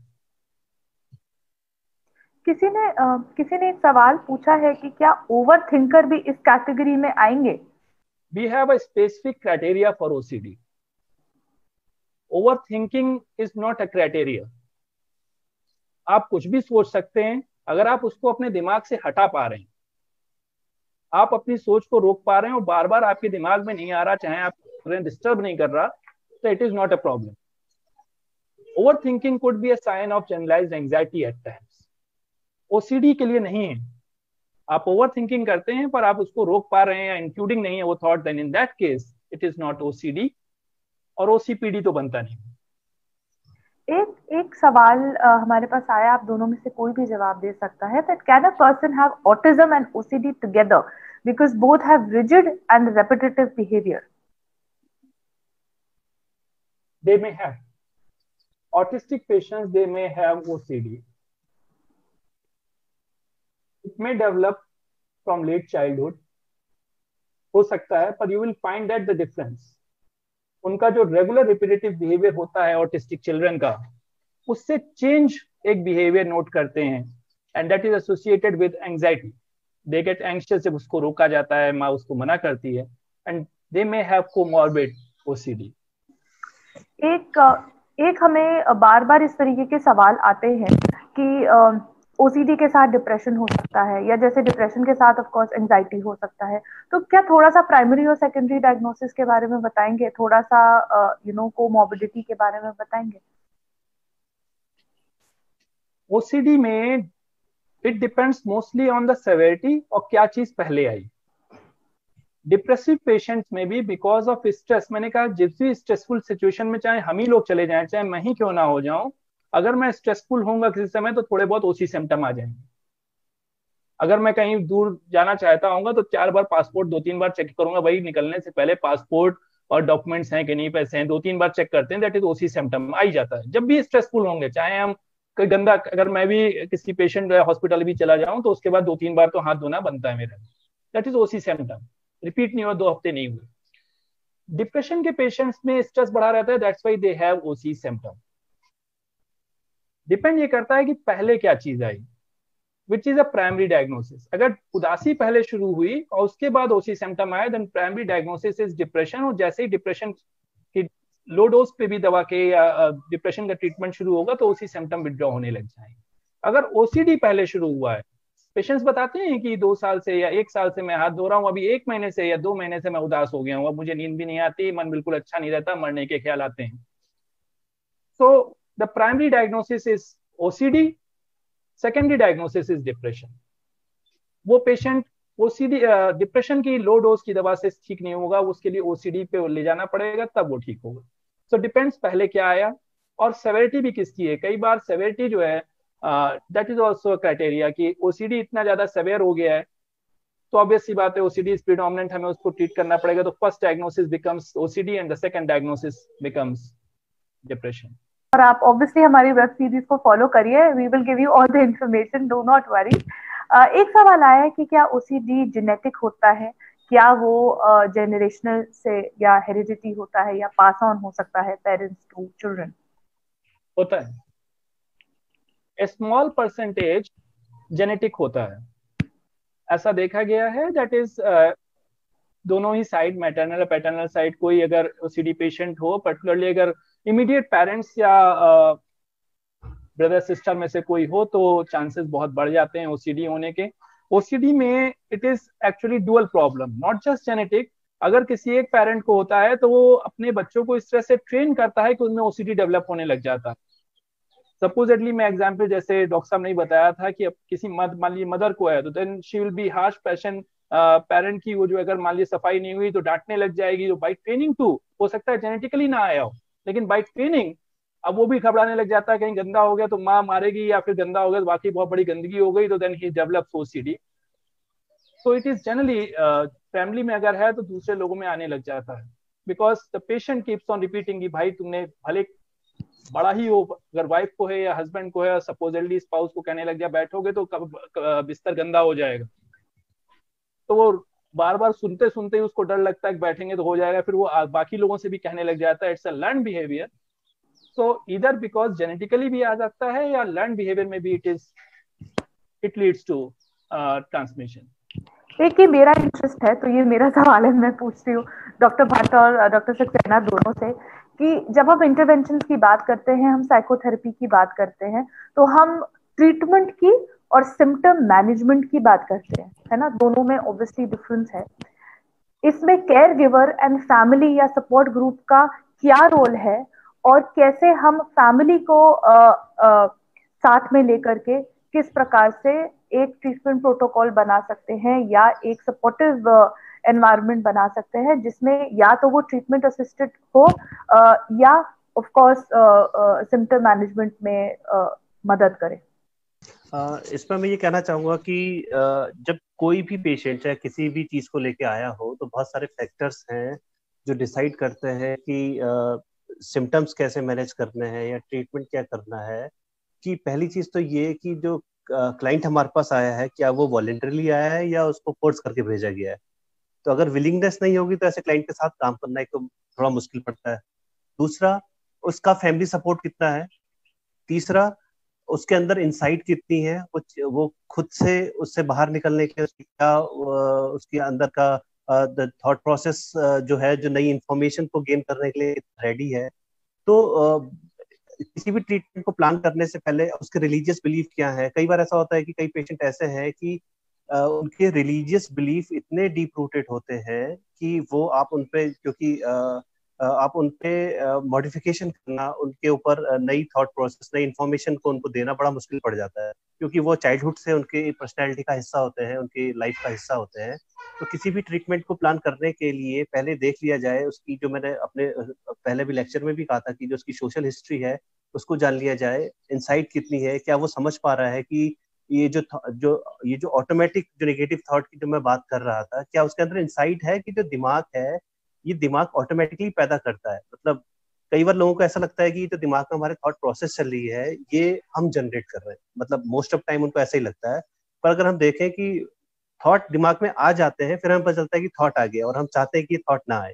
किसी ने एक सवाल पूछा है कि क्या ओवर थिंकर भी इस कैटेगरी में आएंगे? We have a specific criteria for OCD. Overthinking is not a criteria. आप कुछ भी सोच सकते हैं अगर आप उसको अपने दिमाग से हटा पा रहे हैं। आप अपनी सोच को रोक पा रहे हैं और बार बार आपके दिमाग में नहीं आ रहा, चाहे आप डिस्टर्ब नहीं कर रहा, तो it is not a problem. Overthinking could be a sign of generalised anxiety at times. OCD के लिए नहीं है. आप ओवरथिंकिंग करते हैं पर आप उसको रोक पा रहे हैं, इंक्लूडिंग नहीं है वो thought, then in that case it is not OCD, और ओसीपीडी तो बनता नहीं. एक सवाल हमारे पास आया, आप दोनों में से कोई भी जवाब दे सकता है. That can a person have autism and OCD together because both have rigid and repetitive behaviour? They may have. Autistic patients, they may have OCD. It may develop from late childhood. हो सकता है, पर you will find that the difference. उनका जो रेगुलर रिपीटेटिव बिहेवियर होता है ऑटिस्टिक चिल्ड्रन का, उससे चेंज एक बिहेवियर नोट करते हैं, and that is associated with anxiety. They get anxious जब उसको रोका जाता है, माँ उसको मना करती है, and they may have comorbid OCD. एक हमें बार बार इस तरीके के सवाल आते हैं कि ओसीडी के साथ डिप्रेशन हो सकता है, या जैसे डिप्रेशन के साथ ऑफ कोर्स एंजाइटी हो सकता है. तो क्या थोड़ा सा प्राइमरी और सेकेंडरी डायग्नोसिस के बारे में बताएंगे, थोड़ा सा कोमॉर्बिडिटी के बारे में बताएंगे? ओसीडी में it depends mostly on the severity और क्या चीज पहले आई. डिप्रेसिव पेशेंट्स में भी बिकॉज ऑफ स्ट्रेस, मैंने कहा जिस भी स्ट्रेसफुल सिचुएशन में चाहे हम ही लोग चले जाएं, चाहे मैं ही क्यों ना हो जाऊं, अगर मैं स्ट्रेसफुल होऊंगा किसी समय तो थोड़े बहुत ओसी सिम्टम आ जाएंगे. अगर मैं कहीं दूर जाना चाहता हूँ तो 4 बार पासपोर्ट 2-3 बार चेक करूंगा, भाई निकलने से पहले पासपोर्ट और डॉक्यूमेंट्स हैं कि नहीं, पैसे हैं, 2-3 बार चेक करते हैं. दैट इज ओसी सिम्टम आ ही जाता है जब भी स्ट्रेसफुल होंगे. चाहे हम कोई गंदा, अगर मैं भी किसी पेशेंट हॉस्पिटल भी चला जाऊं तो उसके बाद 2-3 बार तो हाथ धोना बनता है मेरा. That is OC symptom. Repeat नहीं हुआ, 2 हफ्ते नहीं हुए. डिप्रेशन के पेशेंट्स में स्ट्रेस बढ़ा रहता है, that's why they have OC symptom. Depend ये करता है कि पहले क्या चीज आई, which is a primary diagnosis. अगर उदासी पहले शुरू हुई और उसके बाद ओसी सिम्टम आए, then primary diagnosis is depression. और जैसे ही डिप्रेशन की लो डोज पे भी दवा के या डिप्रेशन का ट्रीटमेंट शुरू होगा तो ओसी सिम्टम विड्रॉ होने लग जाएंगे. अगर ओसीडी पहले शुरू हुआ है, पेशेंट्स बताते हैं कि 2 साल से या 1 साल से मैं हाथ धो रहा हूँ, अभी 1 महीने से या 2 महीने से मैं उदास हो गया हूँ, अब मुझे नींद भी नहीं आती, मन बिल्कुल अच्छा नहीं रहता, मरने के ख्याल आते हैं. So the primary diagnosis is OCD, secondary diagnosis is depression. वो पेशेंट ओसीडी डिप्रेशन की लो डोज की दवा से ठीक नहीं होगा, उसके लिए ओसीडी पे ले जाना पड़ेगा, तब वो ठीक होगा. सो डिपेंड्स पहले क्या आया और सेवेरिटी भी किसकी है. कई बार सेवेरिटी जो है दैट इज आल्सो क्राइटेरिया कि ओसीडी इतना ज्यादा सेवेयर हो गया है तो ऑब्वियस सी बात है ओसीडी इज प्रीडोमिनेंट, हमें उसको ट्रीट करना पड़ेगा. तो first diagnosis becomes OCD and the second diagnosis becomes depression. और आप ऑब्वियसली हमारी वेब सीरीज को फॉलो करिए, we will give you all the information, do not worry. एक सवाल आया है कि क्या ओसीडी जेनेटिक होता है, क्या वो जनरेशनल से या हेरिडिटी होता है या पास ऑन हो सकता है पेरेंट्स टू चिल्ड्रन? होता है. ए स्मॉल परसेंटेज जेनेटिक होता है, ऐसा देखा गया है. दैट इज दोनों ही साइड, मैटरनल और पैटर्नल साइड, कोई अगर ओसीडी पेशेंट हो, पर्टिकुलरली अगर इमीडिएट पेरेंट्स या ब्रदर सिस्टर में से कोई हो तो चांसेस बहुत बढ़ जाते हैं ओसीडी होने के. ओसीडी में it is actually dual problem, not just genetic. अगर किसी एक पेरेंट को होता है तो वो अपने बच्चों को इस तरह से ट्रेन करता है कि उनमें ओसीडी डेवलप होने लग जाता है. सपोजेटली मैं एग्जाम्पल जैसे डॉक्टर साहब ने बताया था कि अब किसी मान लीजिए मदर को है तो then she will be harsh passion parent की, वो जो अगर मान लीजिए सफाई नहीं हुई तो डांटने लग जाएगी. तो बाई ट्रेनिंग टू हो सकता है जेनेटिकली ना आया हो, लेकिन बाई ट्रेनिंग अब वो भी घबराने लग जाता है कहीं गंदा हो गया तो माँ मारेगी, या फिर गंदा हो गया तो बाकी बहुत बड़ी गंदगी हो गई, तो then he develops OCD. So it is generally family में अगर है तो दूसरे लोगों में आने लग जाता है, because the patient keeps on repeating कि भाई तुमने भले बड़ा ही हो, अगर वाइफ को है या हस्बैंड को है, सपोजली स्पाउस को कहने लग गया बैठोगे तो कब बिस्तर गंदा हो जाएगा, तो वो बार बार सुनते सुनते ही उसको डर लगता है कि बैठेंगे तो हो जाएगा, फिर वो बाकी लोगों से भी कहने लग जाता है. It's a learn behaviour. So इधर बिकॉज जेनेटिकली भी आ सकता है या लर्न बिहेवियर में भी इट लीड्स टू ट्रांसमिशन. एक ये मेरा इंटरेस्ट है, तो ये मेरा सवाल है, मैं पूछती हूँ डॉक्टर भट्ट और डॉक्टर सक्सेना दोनों से कि जब हम इंटरवेंशन की बात करते हैं, हम साइकोथेरेपी की बात करते हैं, तो हम ट्रीटमेंट की और सिम्टम मैनेजमेंट की बात करते हैं, है ना, दोनों में ऑब्वियसली डिफरेंस है। इसमें केयर गिवर एंड फैमिली या सपोर्ट ग्रुप का क्या रोल है, और कैसे हम फैमिली को साथ में लेकर के किस प्रकार से एक ट्रीटमेंट प्रोटोकॉल बना सकते हैं या एक सपोर्टिव एनवायरनमेंट बना सकते हैं जिसमें या तो वो ट्रीटमेंट असिस्टेड हो या ऑफ कोर्स सिम्टम मैनेजमेंट में मदद करे। इसमें मैं ये कहना चाहूंगा कि जब कोई भी पेशेंट चाहे किसी भी चीज को लेके आया हो तो बहुत सारे फैक्टर्स हैं जो डिसाइड करते हैं कि सिम्टम्स कैसे मैनेज करने हैं या ट्रीटमेंट क्या करना है। कि पहली चीज तो ये कि जो क्लाइंट हमारे पास आया है क्या वो वॉलंटरली आया है या उसको फोर्स करके भेजा गया है। तो अगर विलिंगनेस नहीं होगी तो ऐसे क्लाइंट के साथ काम करना एक तो थोड़ा मुश्किल पड़ता है। दूसरा, उसका फैमिली सपोर्ट कितना है। तीसरा, उसके अंदर इंसाइट कितनी है, वो खुद से उससे बाहर निकलने के क्या उसके अंदर का थॉट प्रोसेस जो है, जो नई इंफॉर्मेशन को गेन करने के लिए रेडी है। तो किसी भी ट्रीटमेंट को प्लान करने से पहले उसके रिलीजियस बिलीफ क्या है। कई बार ऐसा होता है कि कई पेशेंट ऐसे हैं कि उनके रिलीजियस बिलीफ इतने डीप रूटेड होते हैं कि वो आप उनपे, क्योंकि आप उनपे मॉडिफिकेशन करना, उनके ऊपर नई थॉट प्रोसेस, नई इंफॉर्मेशन को उनको देना बड़ा मुश्किल पड़ जाता है, क्योंकि वो चाइल्डहुड से उनकी पर्सनैलिटी का हिस्सा होते हैं, उनकी लाइफ का हिस्सा होते हैं। तो किसी भी ट्रीटमेंट को प्लान करने के लिए पहले देख लिया जाए उसकी, जो मैंने अपने पहले भी लेक्चर में भी कहा था कि जो उसकी सोशल हिस्ट्री है उसको जान लिया जाए, इंसाइट कितनी है, क्या वो समझ पा रहा है कि ये जो ऑटोमेटिक जो नेगेटिव थॉट की जो मैं बात कर रहा था, क्या उसके अंदर इंसाइट है कि जो दिमाग है ये दिमाग ऑटोमेटिकली पैदा करता है। मतलब कई बार लोगों को ऐसा लगता है कि जो दिमाग में हमारे थॉट प्रोसेस चल रही है ये हम जनरेट कर रहे हैं, मतलब मोस्ट ऑफ टाइम उनको ऐसा ही लगता है। पर अगर हम देखें कि थॉट दिमाग में आ जाते हैं, फिर हमें पता चलता है कि थॉट आ गया और हम चाहते हैं कि ये थॉट ना आए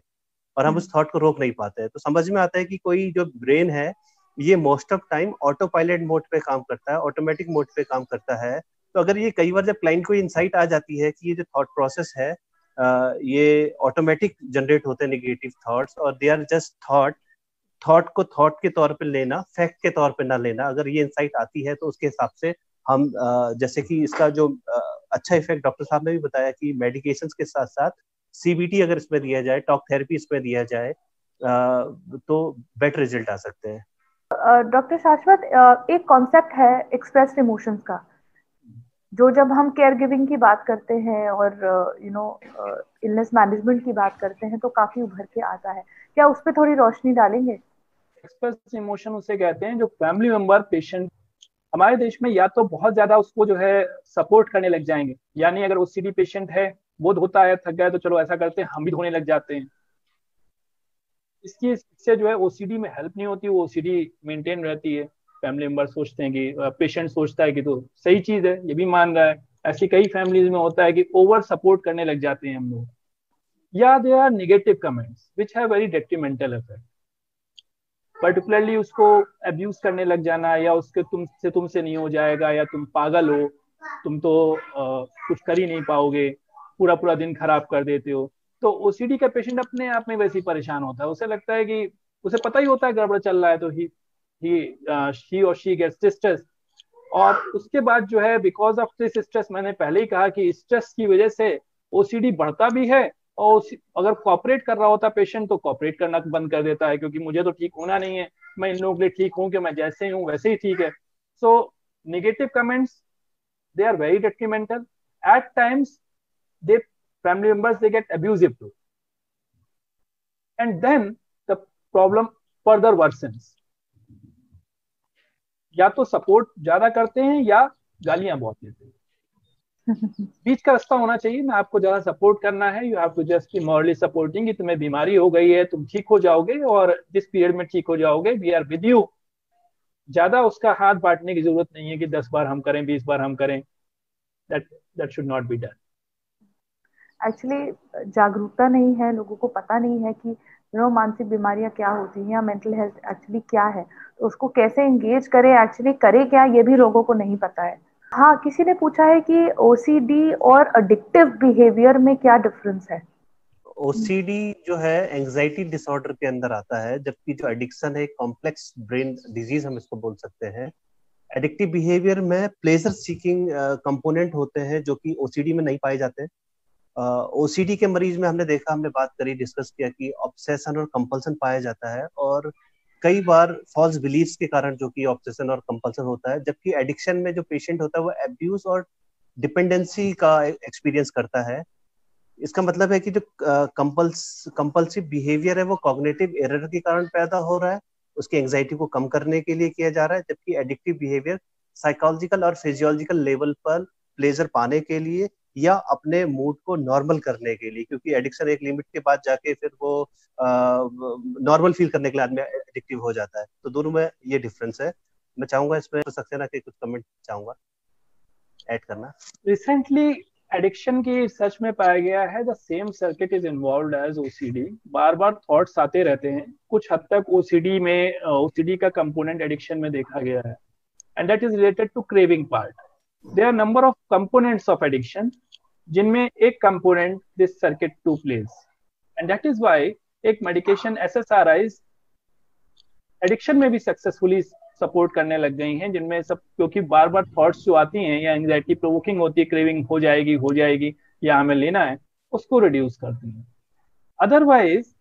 और हम उस थॉट को रोक नहीं पाते हैं। तो समझ में आता है कि कोई जो ब्रेन है ये most of time auto pilot mode पे काम करता है, ऑटोमेटिक मोड पे काम करता है। तो अगर ये कई बार जब क्लाइंट को इंसाइट आ जाती है कि ये जो थॉट प्रोसेस है ये ऑटोमेटिक जनरेट होते हैं नेगेटिव थॉट्स और दे आर जस्ट थॉट को थॉट के तौर पे लेना, फैक्ट के तौर पे ना लेना, अगर ये इंसाइट आती है तो उसके हिसाब से हम जैसे कि इसका जो अच्छा इफेक्ट डॉक्टर साहब ने भी बताया कि मेडिकेशंस के साथ साथ सीबीटी अगर इसमें दिया जाए, टॉक थेरेपी इसमें दिया जाए तो बेटर रिजल्ट आ सकते हैं। डॉक्टर शाश्वत, एक कॉन्सेप्ट है एक्सप्रेस्ड इमोशंस का, जो जब हम केयर गिविंग की बात करते हैं और इलनेस मैनेजमेंट की बात करते हैं तो काफी उभर के आता है। क्या उस पर थोड़ी रोशनी डालेंगे? एक्सप्रेस इमोशन उसे कहते हैं जो फैमिली मेंबर पेशेंट हमारे देश में या तो बहुत ज्यादा उसको जो है सपोर्ट करने लग जाएंगे, यानी अगर ओसीडी पेशेंट है, वो धोता है, थक गया तो चलो ऐसा करते हैं हम भी धोने लग जाते हैं। इससे जो है ओसीडी में हेल्प नहीं होती, वो ओसीडी मेंटेन रहती है। फैमिली मेंबर सोचते हैं कि पेशेंट सोचता है कि तो सही चीज है, ये भी मान रहा है। ऐसी कई फैमिलीज में होता है कि ओवर सपोर्ट करने लग जाते हैं हम लोग, या they are negative comments which have very detrimental effect. Particularly उसको अब्यूज करने लग जाना, या उसके तुमसे नहीं हो जाएगा, या तुम पागल हो, तुम तो कुछ कर ही नहीं पाओगे, पूरा पूरा दिन खराब कर देते हो। तो ओसीडी का पेशेंट अपने आप में वैसे ही परेशान होता है। उसे लगता है कि उसे पता ही होता है गड़बड़ चल रहा है, तो ही और शी गेट्स स्ट्रेस। और उसके बाद जो है बिकॉज ऑफ दिस स्ट्रेस, मैंने पहले ही कहा कि स्ट्रेस की वजह से ओसीडी बढ़ता भी है, और अगर कॉपरेट कर रहा होता पेशेंट तो कॉपरेट करना बंद कर देता है, क्योंकि मुझे तो ठीक होना नहीं है, मैं इन लोगों के लिए ठीक हूँ कि मैं जैसे हूँ वैसे ही ठीक है। So negative comments, they are very detrimental. At times, family members, they get abusive too. And then the problem further worsens. या तो सपोर्ट ज्यादा करते हैं या गालियां बहुत देते हैं। बीच का रास्ता होना चाहिए ना, आपको ज्यादा सपोर्ट करना है, you have to just be morally supporting कि तुम्हें बीमारी हो गई है, तुम ठीक हो जाओगे और जिस पीरियड में ठीक हो जाओगे वी आर विद यू। ज्यादा उसका हाथ बांटने की जरूरत नहीं है कि 10 बार हम करें, 20 बार हम करें। that should not be done. Actually जागरूकता नहीं है, लोगों को पता नहीं है कि मानसिक बीमारियां क्या होती हैं या मेंटल हेल्थ एक्चुअली क्या है, तो उसको कैसे एंगेज करे, एक्चुअली करे क्या, ये भी लोगों को नहीं पता है। हाँ, किसी ने पूछा है कि ओसीडी और एडिक्टिव बिहेवियर में क्या डिफरेंस है? ओसीडी जो है एंजाइटी डिसऑर्डर के अंदर आता है, जबकि जो एडिक्शन है कॉम्प्लेक्स ब्रेन डिजीज हम इसको बोल सकते हैं। एडिक्टिव बिहेवियर में प्लेजर सीकिंग कंपोनेंट होते हैं जो कि ओसीडी में नहीं पाए जाते। ओसीडी के मरीज में हमने देखा, हमने बात करी, डिस्कस किया कि ऑब्सेशन और कंपल्सन पाया जाता है, और कई बार फॉल्स बिलीफ्स के कारण जो कि ऑब्सेशन और कंपल्सन होता है, जबकि एडिक्शन में जो पेशेंट होता है वो एब्यूज और डिपेंडेंसी का एक्सपीरियंस करता है। इसका मतलब है कि जो कंपल्सिव बिहेवियर है वो कॉग्निटिव एरर के कारण पैदा हो रहा है, उसकी एंजाइटी को कम करने के लिए किया जा रहा है, जबकि एडिक्टिव बिहेवियर साइकोलॉजिकल और फिजियोलॉजिकल लेवल पर प्लेजर पाने के लिए या अपने मूड को नॉर्मल करने के लिए, क्योंकि एडिक्शन एक लिमिट के बाद जाके फिर वो नॉर्मल फील करने के लिए आदमी एडिक्टिव हो जाता है। तो दोनों में ये डिफरेंस है। मैं चाहूंगा इसमें सक्सेना के कुछ कमेंट चाहूंगा ऐड करना। रिसेंटली एडिक्शन की रिसर्च में पाया गया है the same circuit is involved as OCD. बार बार थॉट्स आते रहते हैं। कुछ हद तक ओसीडी का कंपोनेंट एडिक्शन में देखा गया है, and that is related to craving part. There are number of components of addiction जिनमें एक component this circuit too plays, and that is why एक मेडिकेशन SSRIs एडिक्शन में भी सक्सेसफुली सपोर्ट करने लग गई हैं, जिनमें सब, क्योंकि बार बार थॉट्स जो आती हैं या एंजाइटी प्रोवोकिंग होती है, क्रेविंग हो जाएगी या हमें लेना है, उसको रिड्यूस करती हैं। Otherwise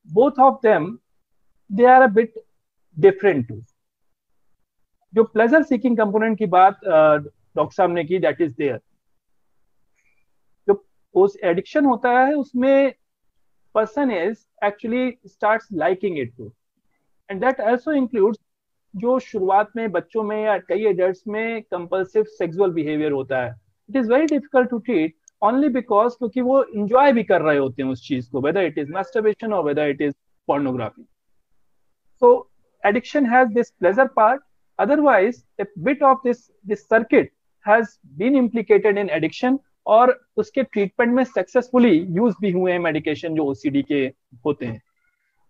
both of them they are a bit different too. जो प्लेजर सीकिंग कंपोनेंट की बात डॉक्टर साहब ने की, दैट इज देयर। जो उस एडिक्शन होता है उसमें person is actually starts liking it too, and that also includes जो शुरुआत में बच्चों में या कई एडल्ट्स में कंपल्सिव सेक्सुअल बिहेवियर होता है। It is very difficult to treat only because क्योंकि वो इंजॉय भी कर रहे होते हैं उस चीज को, वेदर इट इज मैस्टरबेशन और whether it is pornography. So addiction has this pleasure part, otherwise a bit of this circuit has been implicated in addiction, और उसके ट्रीटमेंट में सक्सेसफुली यूज भी हुए हैं मेडिकेशन जो ओसीडी के होते हैं।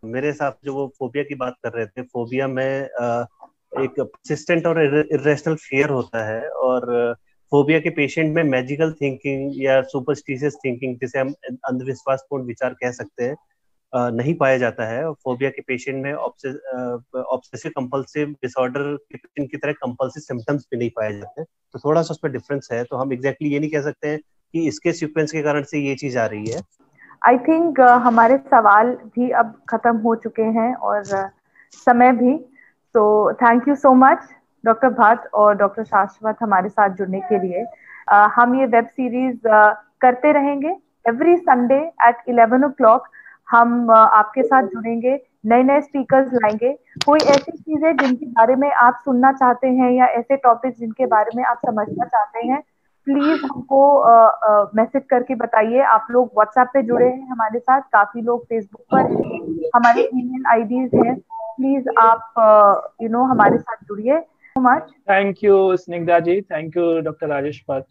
मेरे हिसाब से जो वो फोबिया की बात कर रहे थे, फोबिया में एक परसिस्टेंट और इरेशनल फियर होता है, और फोबिया के पेशेंट में मैजिकल थिंकिंग या सुपरस्टिशियस थिंकिंग, जिसे हम अंधविश्वासपूर्ण विचार कह सकते हैं, नहीं पाया जाता है। फोबिया के पेशेंट में ऑब्सेसिव कंपल्सिव डिसऑर्डर के पेशेंट की तरह कंपल्सिव सिम्टम्स भी नहीं पाए जाते हैं। तो थोड़ा सा उसमें डिफरेंस है। तो हम एग्जैक्टली ये नहीं कह सकते हैं कि इसके सीक्वेंस के कारण से ये चीज आ रही है। आई थिंक हमारे सवाल भी अब खत्म हो चुके हैं और समय भी। तो thank you so much doctor Bhatt और डॉक्टर शाश्वत हमारे साथ जुड़ने के लिए। हम ये वेब सीरीज करते रहेंगे। एवरी संडे एट 11 o'clock हम आपके साथ जुड़ेंगे, नए नए स्पीकर्स लाएंगे। कोई ऐसी चीजें जिनके बारे में आप सुनना चाहते हैं या ऐसे टॉपिक्स जिनके बारे में आप समझना चाहते हैं, प्लीज हमको मैसेज करके बताइए। आप लोग व्हाट्सएप पे जुड़े हैं हमारे साथ, काफी लोग फेसबुक पर हैं, हमारे ईमेल आईडीज हैं। प्लीज आप हमारे साथ जुड़िए। Much thank you Snigdha ji, thank you doctor Rajesh Bhatt.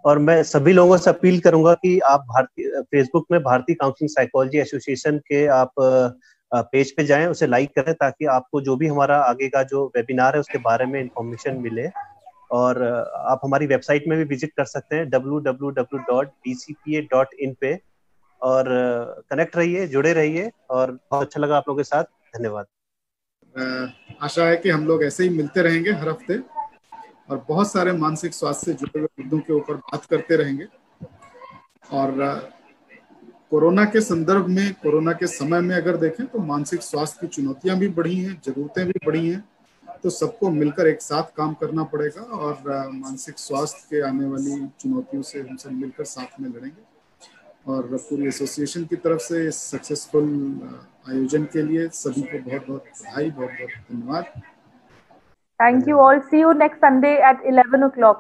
और मैं सभी लोगों से अपील करूंगा कि आप फेसबुक में भारतीय काउंसलिंग साइकोलॉजी एसोसिएशन के आप पेज पे जाएं, उसे लाइक करें, ताकि आपको जो भी हमारा आगे का जो वेबिनार है उसके बारे में इंफॉर्मेशन मिले। और आप हमारी वेबसाइट में भी विजिट कर सकते हैं www.dcpa.in पे, और कनेक्ट रहिए, जुड़े रहिए, और बहुत अच्छा लगा आप लोगों के साथ। धन्यवाद। आशा है कि हम लोग ऐसे ही मिलते रहेंगे हर हफ्ते और बहुत सारे मानसिक स्वास्थ्य से जुड़े हुए मुद्दों के ऊपर बात करते रहेंगे। और कोरोना के संदर्भ में, कोरोना के समय में अगर देखें तो मानसिक स्वास्थ्य की चुनौतियां भी बढ़ी हैं, जरूरतें भी बढ़ी हैं। तो सबको मिलकर एक साथ काम करना पड़ेगा और मानसिक स्वास्थ्य के आने वाली चुनौतियों से हम सब मिलकर साथ में लड़ेंगे। और पूरी एसोसिएशन की तरफ से इस सक्सेसफुल आयोजन के लिए सभी को बहुत बहुत बधाई, बहुत बहुत धन्यवाद। Thank you all. See you next Sunday at 11 o'clock.